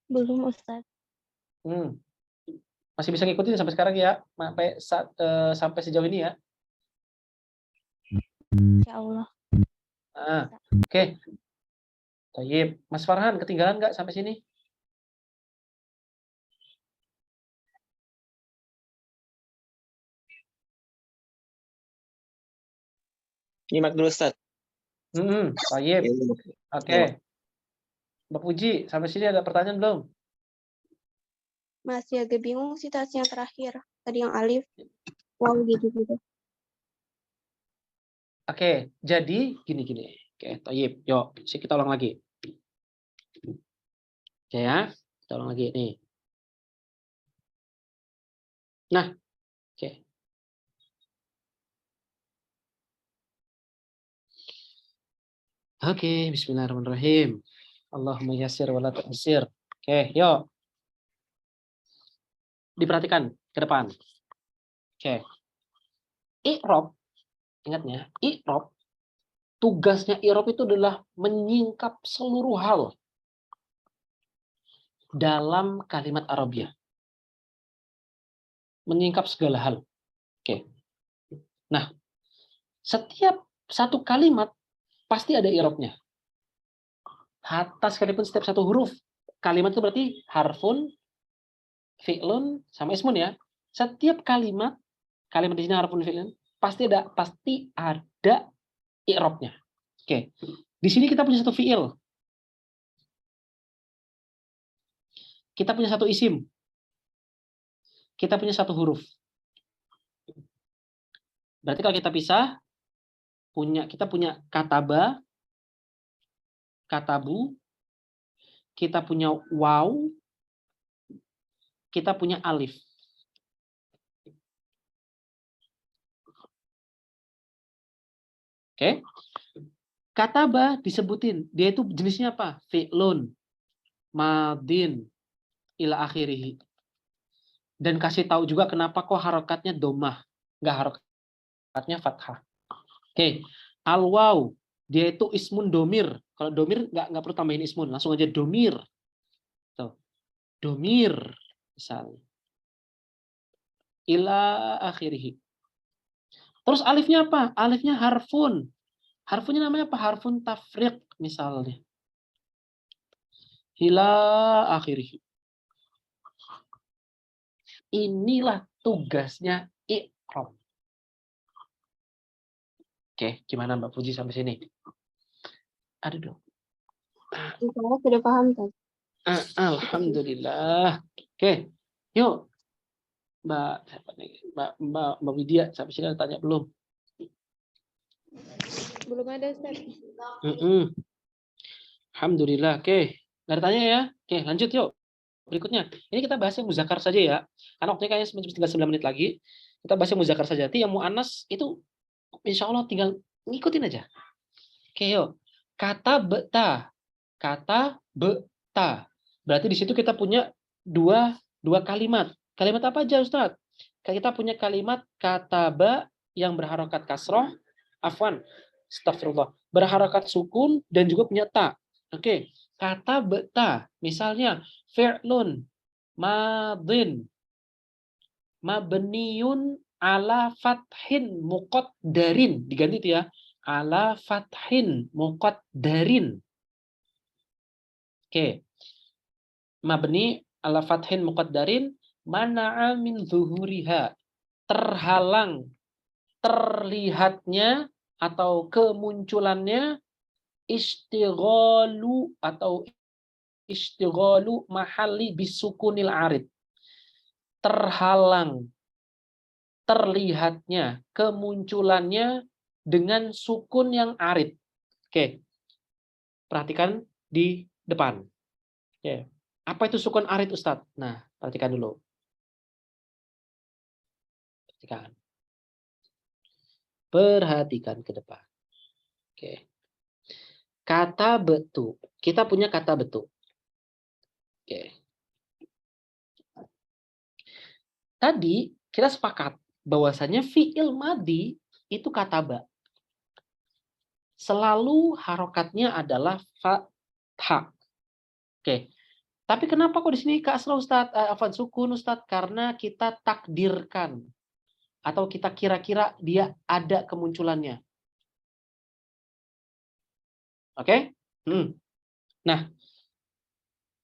Belum, Ustadz. Masih bisa ngikutin sampai sekarang ya? Sampai sejauh ini ya? Insya Allah. Oke. Tayyib. Mas Farhan, ketinggalan nggak sampai sini? Nyimak dulu, Ustaz. Tayyib. Oke. Mbak Puji, sampai sini ada pertanyaan belum? Masih agak bingung sih tas yang terakhir. Tadi yang alif, wow gitu-gitu. Oke, jadi gini. Oke, tayyib. Yuk, kita ulang lagi. Oke ya, kita ulang lagi nih. Nah, oke. Oke, bismillahirrahmanirrahim. Allahumma yassir wa la tu'assir. Oke, yuk. Diperhatikan ke depan. Oke. I'rab, ingatnya, i'rab, tugasnya i'rab itu adalah menyingkap seluruh hal dalam kalimat Arabiah. Menyingkap segala hal. Oke. Nah, setiap satu kalimat pasti ada i'rabnya. Hatta sekalipun setiap satu huruf kalimat itu berarti harfun, fi'lun, sama ismun ya. Setiap kalimat di sini harfun, fi'lun, pasti ada i'rabnya. Oke. Di sini kita punya satu fi'il. Kita punya satu isim. Kita punya satu huruf. Berarti kalau kita pisah, kita punya kataba, katabu, kita punya waw, kita punya alif. Oke. Kataba disebutin, dia itu jenisnya apa? Fi'lun, madin, ila akhirih. Dan kasih tahu juga kenapa kok harokatnya domah, nggak harokatnya fathah. Oke. Al-waw, dia itu ismun domir. Kalau domir nggak perlu tambahin ismun, langsung aja domir. Tuh. Domir, misalnya. Ila akhirih. Terus alifnya apa? Alifnya harfun. Harfunnya namanya apa? Harfun tafriq misalnya. Ila akhirih. Inilah tugasnya i'rab. Oke, gimana Mbak Puji sampai sini? Aduh dong. Insya sudah paham, Tas. Alhamdulillah. Oke, yuk. Mbak Widya, sampai sini ada tanya belum? Belum ada, Ustaz. Alhamdulillah. Oke, nggak ada tanya ya? Oke, lanjut yuk. Berikutnya, ini kita bahas yang muzakkar saja ya. Karena waktunya kayaknya tinggal 9 menit lagi. Kita bahas yang muzakkar saja. Nanti yang muannas itu insya Allah tinggal ngikutin aja. Oke, yuk. Kata beta. Berarti di situ kita punya dua kalimat. Kalimat apa aja, Ustaz? Kita punya kalimat kataba yang berharokat kasroh, astagfirullah, berharokat sukun dan juga punya ta. Oke, kata beta, misalnya fi'lun madin mabniun ala fathin muqaddarin, diganti itu ya. ala fathin muqaddarin. Oke. Mabni ala fathin muqaddarin mana'a min zuhuriha. Terhalang, terlihatnya atau kemunculannya istighalu atau istighalu mahalli bisukunil arid. Terhalang, terlihatnya, kemunculannya dengan sukun yang arid. Oke. Perhatikan di depan. Oke. Apa itu sukun arid, Ustadz? Nah, perhatikan dulu. Perhatikan. Perhatikan ke depan. Oke. Kata betu. Kita punya kata betu. Oke. Tadi kita sepakat bahwasanya fi'il madi itu kataba. Selalu harokatnya adalah fathah. Oke. Tapi kenapa kok di sini kasrah Ustadz, sukun Ustadz? Karena kita takdirkan atau kita kira-kira dia ada kemunculannya. Oke? Nah,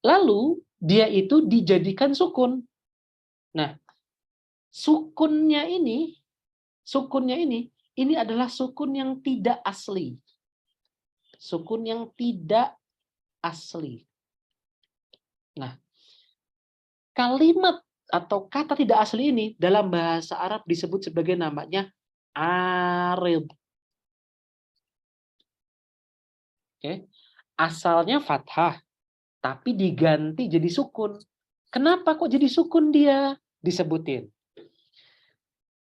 lalu dia itu dijadikan sukun. Nah, sukunnya ini adalah sukun yang tidak asli. Sukun yang tidak asli. Nah, kalimat atau kata tidak asli ini dalam bahasa Arab disebut sebagai namanya arid. Oke. Asalnya fathah, tapi diganti jadi sukun. Kenapa kok jadi sukun dia? Disebutin.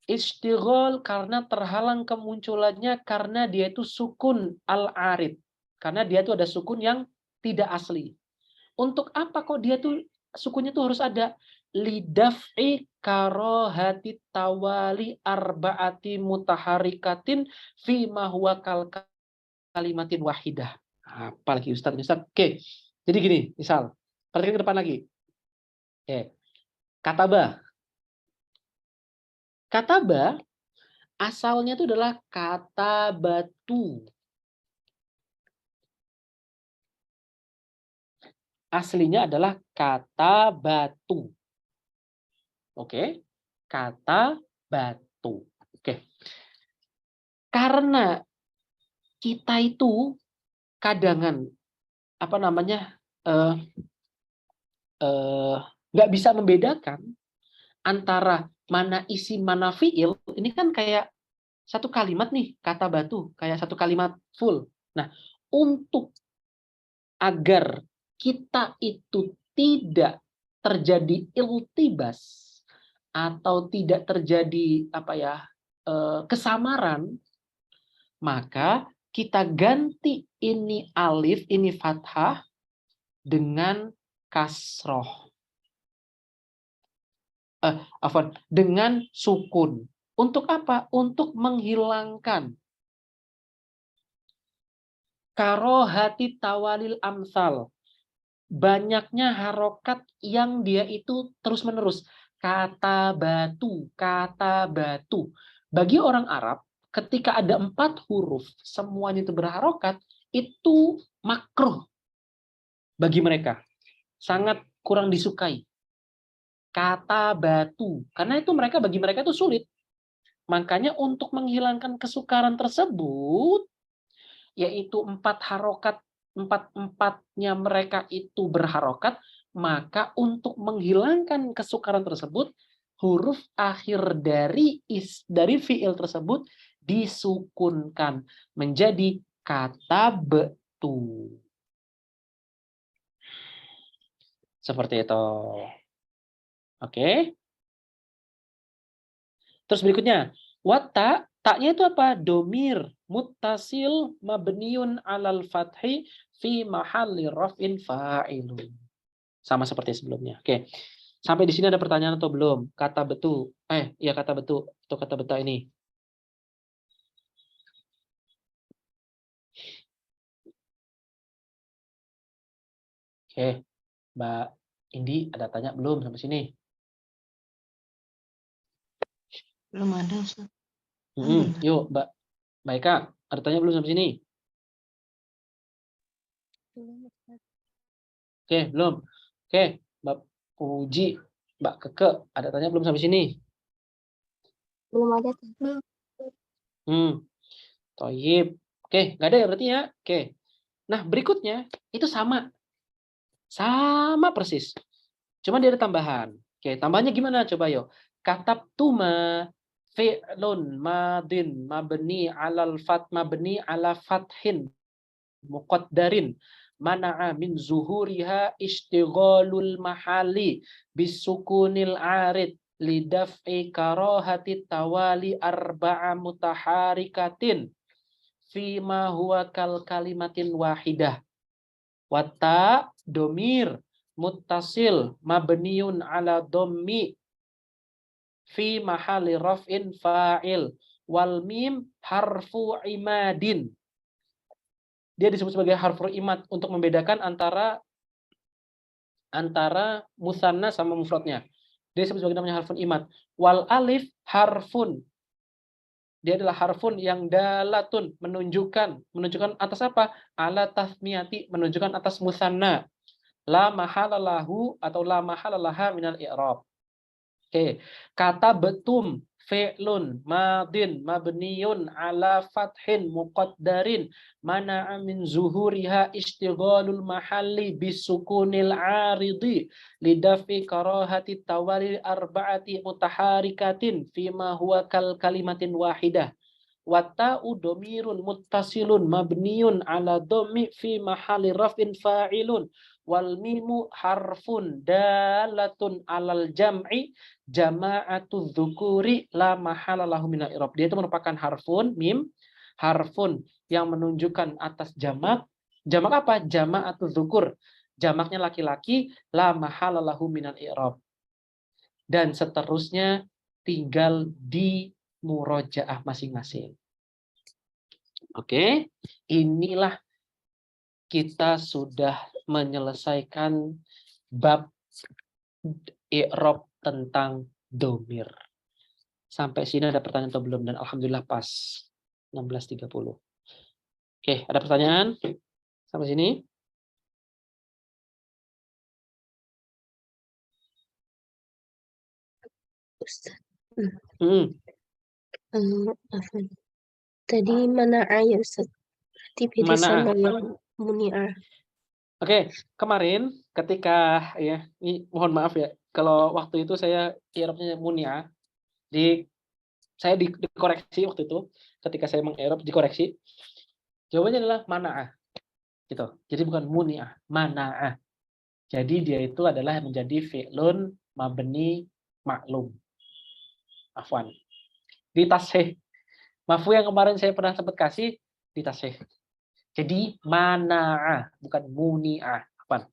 Istighol karena terhalang kemunculannya karena dia itu sukun al-arid. Karena dia itu ada sukun yang tidak asli. Untuk apa kok dia tuh sukunnya tuh harus ada? Lidaf'i karohati tawali arba'ati mutaharikatin fi ma huwa kalimatin wahidah. Apalagi Ustadz. Oke. Jadi gini, misal. Perhatikan ke depan lagi. Oke. Kataba. Kataba asalnya itu adalah kata batu. Aslinya adalah kata batu. Oke. Kata batu. Oke. Karena kita itu kadangan nggak bisa membedakan antara mana isi mana fiil. Ini kan kayak satu kalimat nih, kata batu, kayak satu kalimat full. Nah, untuk agar kita itu tidak terjadi iltibas atau tidak terjadi kesamaran, maka kita ganti ini alif, ini fathah dengan kasroh. Dengan sukun. Untuk apa? Untuk menghilangkan karohati tawalil amsal. Banyaknya harokat yang dia itu terus-menerus. Kata batu, kata batu. Bagi orang Arab, ketika ada 4 huruf, semuanya itu berharokat, itu makruh bagi mereka. Sangat kurang disukai. Kata batu. Karena itu bagi mereka itu sulit. Makanya untuk menghilangkan kesukaran tersebut, yaitu 4 harokat, 4-4-nya mereka itu berharokat, maka untuk menghilangkan kesukaran tersebut, huruf akhir dari fiil tersebut disukunkan menjadi kata betu. Seperti itu. Oke. Terus berikutnya, wata, taknya itu apa? Domir, muttasil, mabniun alal fathi, fi mahalli raf'in fa'ilun. Sama seperti sebelumnya. Oke. Sampai di sini ada pertanyaan atau belum? Kata betu. Kata betu. Atau kata beta ini. Oke. Mbak Indi, ada tanya belum sampai sini? Belum ada, Ustaz. Yuk, Mbak Eka. Ada tanya belum sampai sini? Oke, belum. Oke, Mbak Puji, Mbak Keke, ada tanya belum sampai sini? Belum ada. Toyib. Oke, nggak ada ya berarti ya? Oke. Nah, berikutnya itu sama. Sama persis. Cuma dia ada tambahan. Oke, tambahannya gimana? Coba yuk. Katabtuma fi'lun madin mabni ala fathin muqaddarin mana'a min zuhuriha ishtighalul mahali bisukunil arid lidaf'i karahati tawali arba'a mutaharikatin fima huwa kal kalimatin wahidah wata domir muttasil mabniun ala dhammi fi mahali raf'in fa'il wal mim harfu imadin. Dia disebut sebagai harfu imad untuk membedakan antara musanna sama mufradnya. Dia disebut sebagai namanya harfun imad. Wal alif harfun. Dia adalah harfun yang dalatun, menunjukkan atas apa? Ala tasmiyati, menunjukkan atas musanna. La mahalalahu atau la mahalalaha minal i'rab. Oke, kata betum fi'lun madin mabniyun ala fathin muqaddarin mana'a min zuhuriha istighalul mahalli bisukunil aridi lidafi karahati tawali arba'ati mutaharikatin fima huwa kal kalimatin wahidah wata'u domirun muttasilun mabniyun ala dhammi fi mahali raf'in fa'ilun wal mimu harfun dalatun alal jam'i jama'atu dzukuri la mahala lahu minal i'rab. Dia itu merupakan harfun mim, harfun yang menunjukkan atas jamak. Jamak apa? Jama'atu dzukur. Jamaknya laki-laki, la mahala lahu minal i'rab. Dan seterusnya tinggal di murojaah masing-masing. Oke, inilah kita sudah menyelesaikan bab i'rab tentang domir. Sampai sini ada pertanyaan atau belum? Dan alhamdulillah pas 16.30. Oke, ada pertanyaan? Sampai sini? Ustaz. Hmm. Tadi mana'a ya Ustaz. Berarti beda sama Mana'a. yang muni'ah. Oke, kemarin ketika ya, ini mohon maaf ya, kalau waktu itu saya i'rabnya muni'ah, saya dikoreksi waktu itu, ketika saya meng-i'rab dikoreksi. Jawabannya adalah mana'ah. Gitu. Jadi bukan muni'ah, mana'ah. Jadi dia itu adalah menjadi fi'lun mabni maklum. Afwan. Ditashih. Mafu yang kemarin saya pernah sempat kasih ditashih. Jadi mana'ah, bukan muni'ah. Afwan.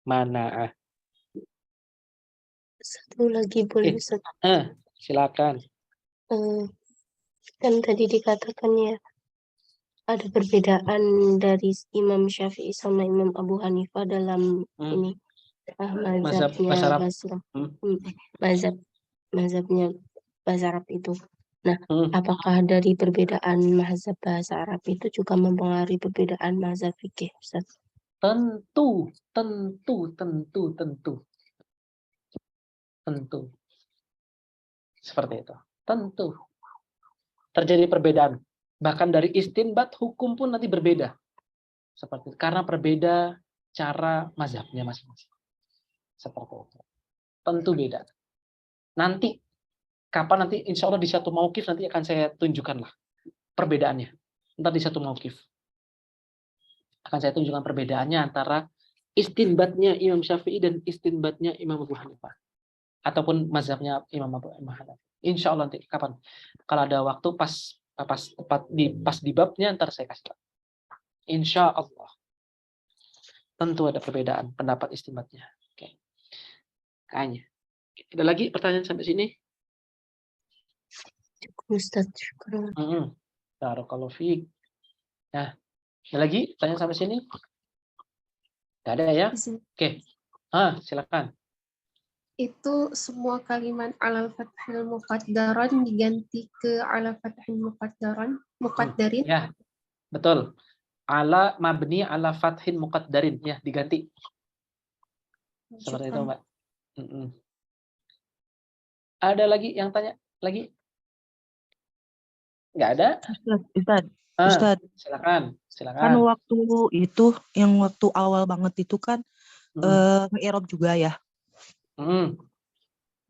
Mana'ah. Satu lagi boleh Ustaz. Silakan. Kan tadi dikatakan ya ada perbedaan dari Imam Syafi'i sama Imam Abu Hanifah dalam ini mazhabnya mazhabnya bahasa Arab itu. Nah, apakah dari perbedaan mazhab bahasa Arab itu juga mempengaruhi perbedaan mazhab fikih, Ustaz? Tentu. Seperti itu. Tentu. Terjadi perbedaan. Bahkan dari istinbat hukum pun nanti berbeda. Seperti itu. Karena berbeda cara mazhabnya masing-masing. Seperti itu. Tentu beda. Nanti kapan nanti insya Allah di satu mauqif nanti akan saya tunjukkan lah perbedaannya. Nanti di satu mauqif akan saya tunjukkan perbedaannya antara istinbatnya Imam Syafi'i dan istinbatnya Imam Abu Hanifah ataupun mazhabnya Imam Abu Hanifah. Insya Allah nanti kapan kalau ada waktu pas di babnya ntar saya kasih tahu. Insya Allah tentu ada perbedaan pendapat istinbatnya. Oke. Kayaknya. Ada lagi pertanyaan sampai sini? Cukup Ustaz, syukur. Barakallahu fiik. Nah, ada lagi pertanyaan sampai sini? Tidak ada ya? Oke. Silakan. itu semua kalimat alal fathil muqaddaran diganti ke alal fathil muqaddarin. Ya, betul. Ala mabni ala fathin muqaddarin. Ya, diganti. Seperti itu, Mbak. Ada lagi yang tanya? Lagi? Nggak ada? Ustadz, Silakan. kan waktu itu, yang waktu awal banget itu kan nge-i'rab juga ya.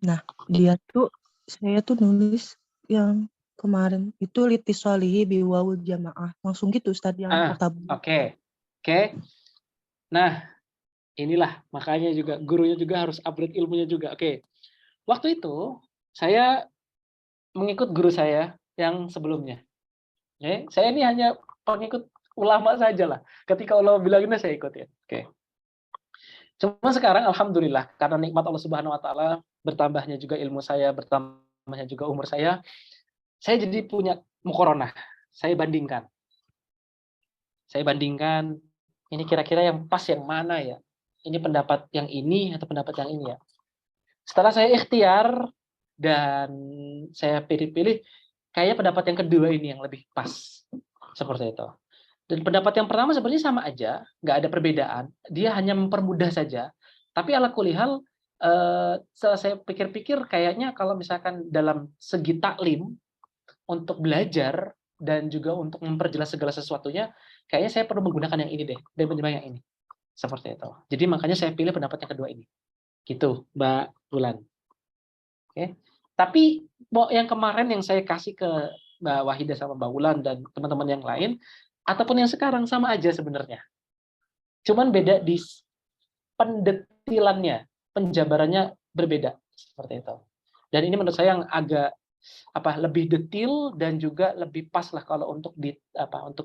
Nah, saya tuh nulis yang kemarin itu litisolihi biwawul jamaah. Langsung gitu Ustadz yang pertama. Oke. Nah, inilah makanya juga gurunya juga harus upgrade ilmunya juga. Oke. Waktu itu saya mengikut guru saya yang sebelumnya. Saya ini hanya pengikut ulama saja lah. Ketika ulama bilang ini saya ikut ya. Oke. Cuma sekarang alhamdulillah karena nikmat Allah Subhanahu wa taala, bertambahnya juga ilmu saya, bertambahnya juga umur saya jadi punya muqaronah. Saya bandingkan ini kira-kira yang pas yang mana ya? Ini pendapat yang ini atau pendapat yang ini ya? Setelah saya ikhtiar dan saya pilih-pilih, kayaknya pendapat yang kedua ini yang lebih pas. Seperti itu. Dan pendapat yang pertama sebenarnya sama aja, nggak ada perbedaan. Dia hanya mempermudah saja. Tapi ala kulli hal, setelah saya pikir-pikir, kayaknya kalau misalkan dalam segi taklim, untuk belajar, dan juga untuk memperjelas segala sesuatunya, kayaknya saya perlu menggunakan yang ini deh, dan menjadi yang ini. Seperti itu. Jadi makanya saya pilih pendapat yang kedua ini. Gitu, Mbak Bulan. Oke. Tapi yang kemarin yang saya kasih ke Mbak Wahidah sama Mbak Wulan dan teman-teman yang lain, ataupun yang sekarang sama aja sebenarnya. Cuman beda di pendetilannya, penjabarannya berbeda seperti itu. Dan ini menurut saya yang agak lebih detail dan juga lebih pas lah kalau untuk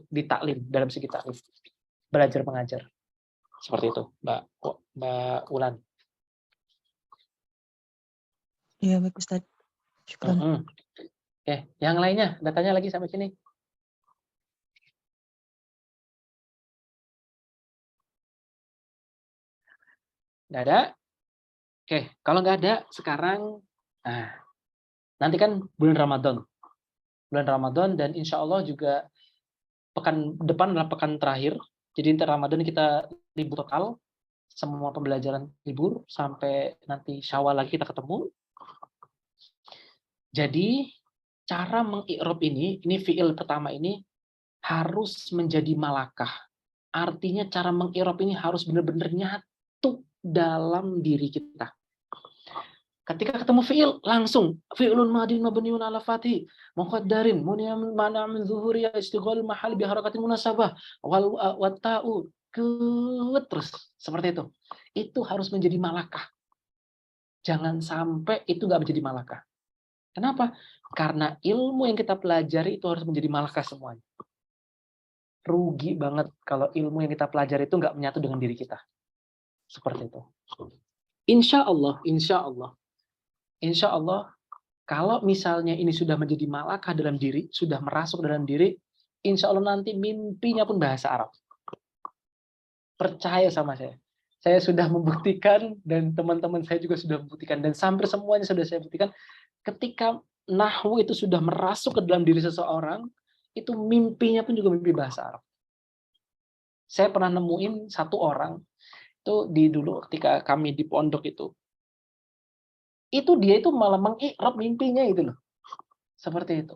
ditaklim dalam segi taklim, belajar mengajar. Seperti itu, Mbak Wulan. Iya, baik Ustaz. Syukran. Oke, yang lainnya, datanya lagi sampai sini. Nggak ada? Oke, kalau nggak ada, sekarang, nanti kan bulan Ramadan, dan insya Allah juga pekan depan adalah pekan terakhir. Jadi Ramadan kita libur total, semua pembelajaran libur, sampai nanti Syawal lagi kita ketemu. Jadi, cara meng-i'rab ini fi'il pertama ini, harus menjadi malakah. Artinya cara meng-i'rab ini harus benar-benar nyatu dalam diri kita. Ketika ketemu fi'il, langsung fi'ilun madin mabniun ala fathi muqaddarin muni'am mana min zuhuri istighal mahal bi harakatin munasabah wal ta'u terus seperti itu. Itu harus menjadi malakah. Jangan sampai itu nggak menjadi malakah. Kenapa? Karena ilmu yang kita pelajari itu harus menjadi malakah semuanya. Rugi banget kalau ilmu yang kita pelajari itu nggak menyatu dengan diri kita. Seperti itu. Insya Allah, kalau misalnya ini sudah menjadi malakah dalam diri, sudah merasuk dalam diri, insya Allah nanti mimpinya pun bahasa Arab. Percaya sama saya. Saya sudah membuktikan, dan teman-teman saya juga sudah membuktikan, dan hampir semuanya sudah saya buktikan, ketika nahwu itu sudah merasuk ke dalam diri seseorang, itu mimpinya pun juga mimpi bahasa Arab. Saya pernah nemuin satu orang, itu dulu ketika kami di pondok itu dia itu malah meng-i'rab mimpinya itu loh. Seperti itu.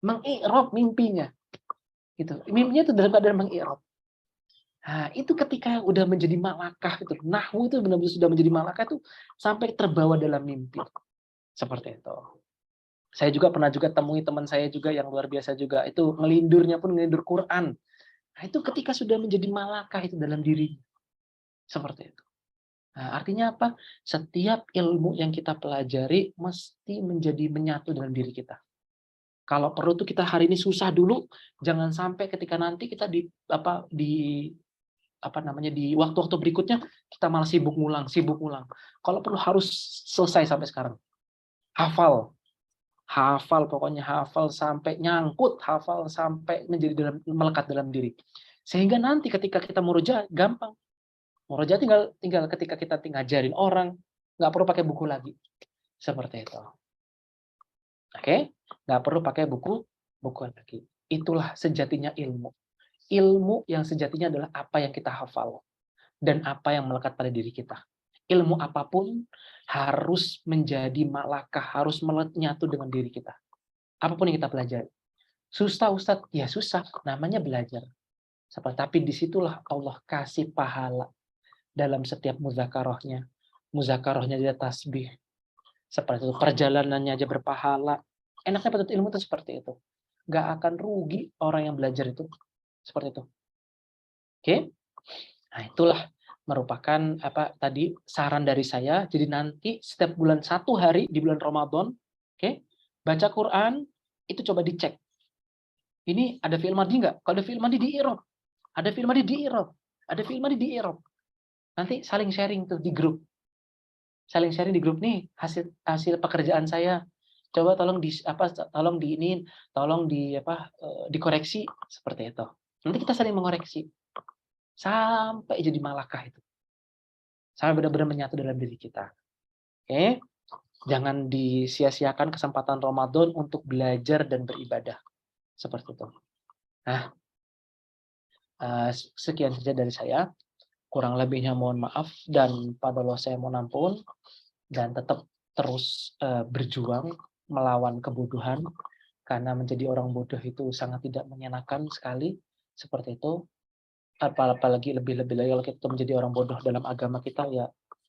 Meng-i'rab mimpinya. Gitu. Mimpinya itu dalam keadaan meng-i'rab. Nah, itu ketika udah menjadi malakah itu, nahwu itu benar-benar sudah menjadi malakah itu sampai terbawa dalam mimpi. Seperti itu. Saya juga pernah temui teman saya juga yang luar biasa juga, itu ngelindurnya pun ngelindur Quran. Nah, itu ketika sudah menjadi malakah itu dalam diri. Seperti itu. Nah, artinya apa? Setiap ilmu yang kita pelajari mesti menjadi menyatu dalam diri kita. Kalau perlu tuh kita hari ini susah dulu, jangan sampai ketika nanti kita di waktu-waktu berikutnya kita malah sibuk ngulang. Kalau perlu harus selesai sampai sekarang. Hafal pokoknya, hafal sampai nyangkut, hafal sampai menjadi melekat dalam diri. Sehingga nanti ketika kita murojaah gampang. Murojaah tinggal ketika kita ngajarin orang, nggak perlu pakai buku lagi. Seperti itu. Oke? Nggak perlu pakai buku lagi. Itulah sejatinya ilmu. Ilmu yang sejatinya adalah apa yang kita hafal dan apa yang melekat pada diri kita. Ilmu apapun harus menjadi malakah, harus menyatu dengan diri kita. Apapun yang kita pelajari. Susah Ustadz, ya susah, namanya belajar. Tapi disitulah Allah kasih pahala dalam setiap muzakarohnya. Muzakarohnya dia tasbih. Seperti itu, perjalanannya aja berpahala. Enaknya penuntut ilmu itu seperti itu. Nggak akan rugi orang yang belajar itu. Seperti itu. Oke? Nah, itulah merupakan tadi saran dari saya. Jadi nanti setiap bulan 1 hari di bulan Ramadan, oke, baca Quran itu coba dicek. Ini ada fi'il madhi nggak? Kalau ada fi'il madhi di i'rab. Ada fi'il madhi di i'rab. Ada fi'il madhi di i'rab. Nanti saling sharing tuh di grup. Saling sharing di grup nih hasil pekerjaan saya. Coba tolong dikoreksi seperti itu. Nanti kita saling mengoreksi. Sampai jadi malakah itu. Sampai benar-benar menyatu dalam diri kita. Oke? Jangan disia-siakan kesempatan Ramadan untuk belajar dan beribadah. Seperti itu. Nah, sekian saja dari saya. Kurang lebihnya mohon maaf dan pada Allah saya mohon ampun. Dan tetap terus berjuang melawan kebodohan. Karena menjadi orang bodoh itu sangat tidak menyenangkan sekali. Seperti itu. Apalagi lebih-lebih lagi kalau kita menjadi orang bodoh dalam agama kita, ya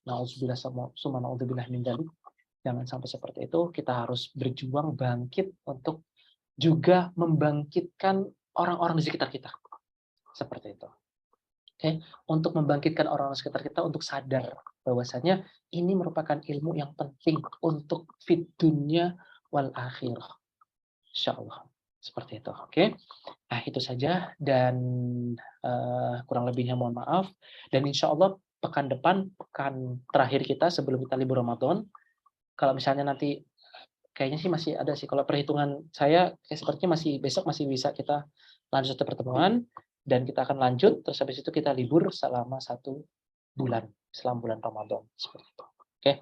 na'udzubillah summa na'udzubillah min dzalik. Jangan sampai seperti itu. Kita harus berjuang bangkit untuk juga membangkitkan orang-orang di sekitar kita. Seperti itu. Oke, untuk membangkitkan orang-orang sekitar kita untuk sadar bahwasanya ini merupakan ilmu yang penting untuk fit dunya wal akhirah. Insyaallah. Seperti itu. Oke. Nah, itu saja dan kurang lebihnya mohon maaf. Dan insya Allah pekan depan, pekan terakhir kita sebelum kita libur Ramadan, kalau misalnya nanti kayaknya sih masih ada sih, kalau perhitungan saya sepertinya besok masih bisa kita lanjut satu pertemuan dan kita akan lanjut, terus habis itu kita libur selama 1 bulan, selama bulan Ramadan. Seperti itu. Oke.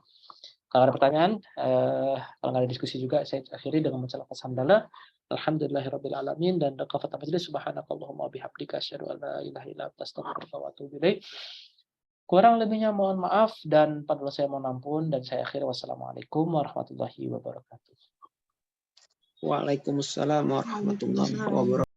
Kalau ada pertanyaan, kalau nggak ada diskusi juga, saya akhiri dengan mengucapkan alhamdulillah. Alhamdulillahirabbil alamin dan kafat majlis subhanakallahumma bihamdika asyhadu an la ilaha illa anta astaghfiruka wa atubu ilaik. Kurang lebihnya mohon maaf dan pada Allah saya mohon ampun dan saya akhiri wassalamualaikum warahmatullahi wabarakatuh. Waalaikumsalam warahmatullahi wabarakatuh.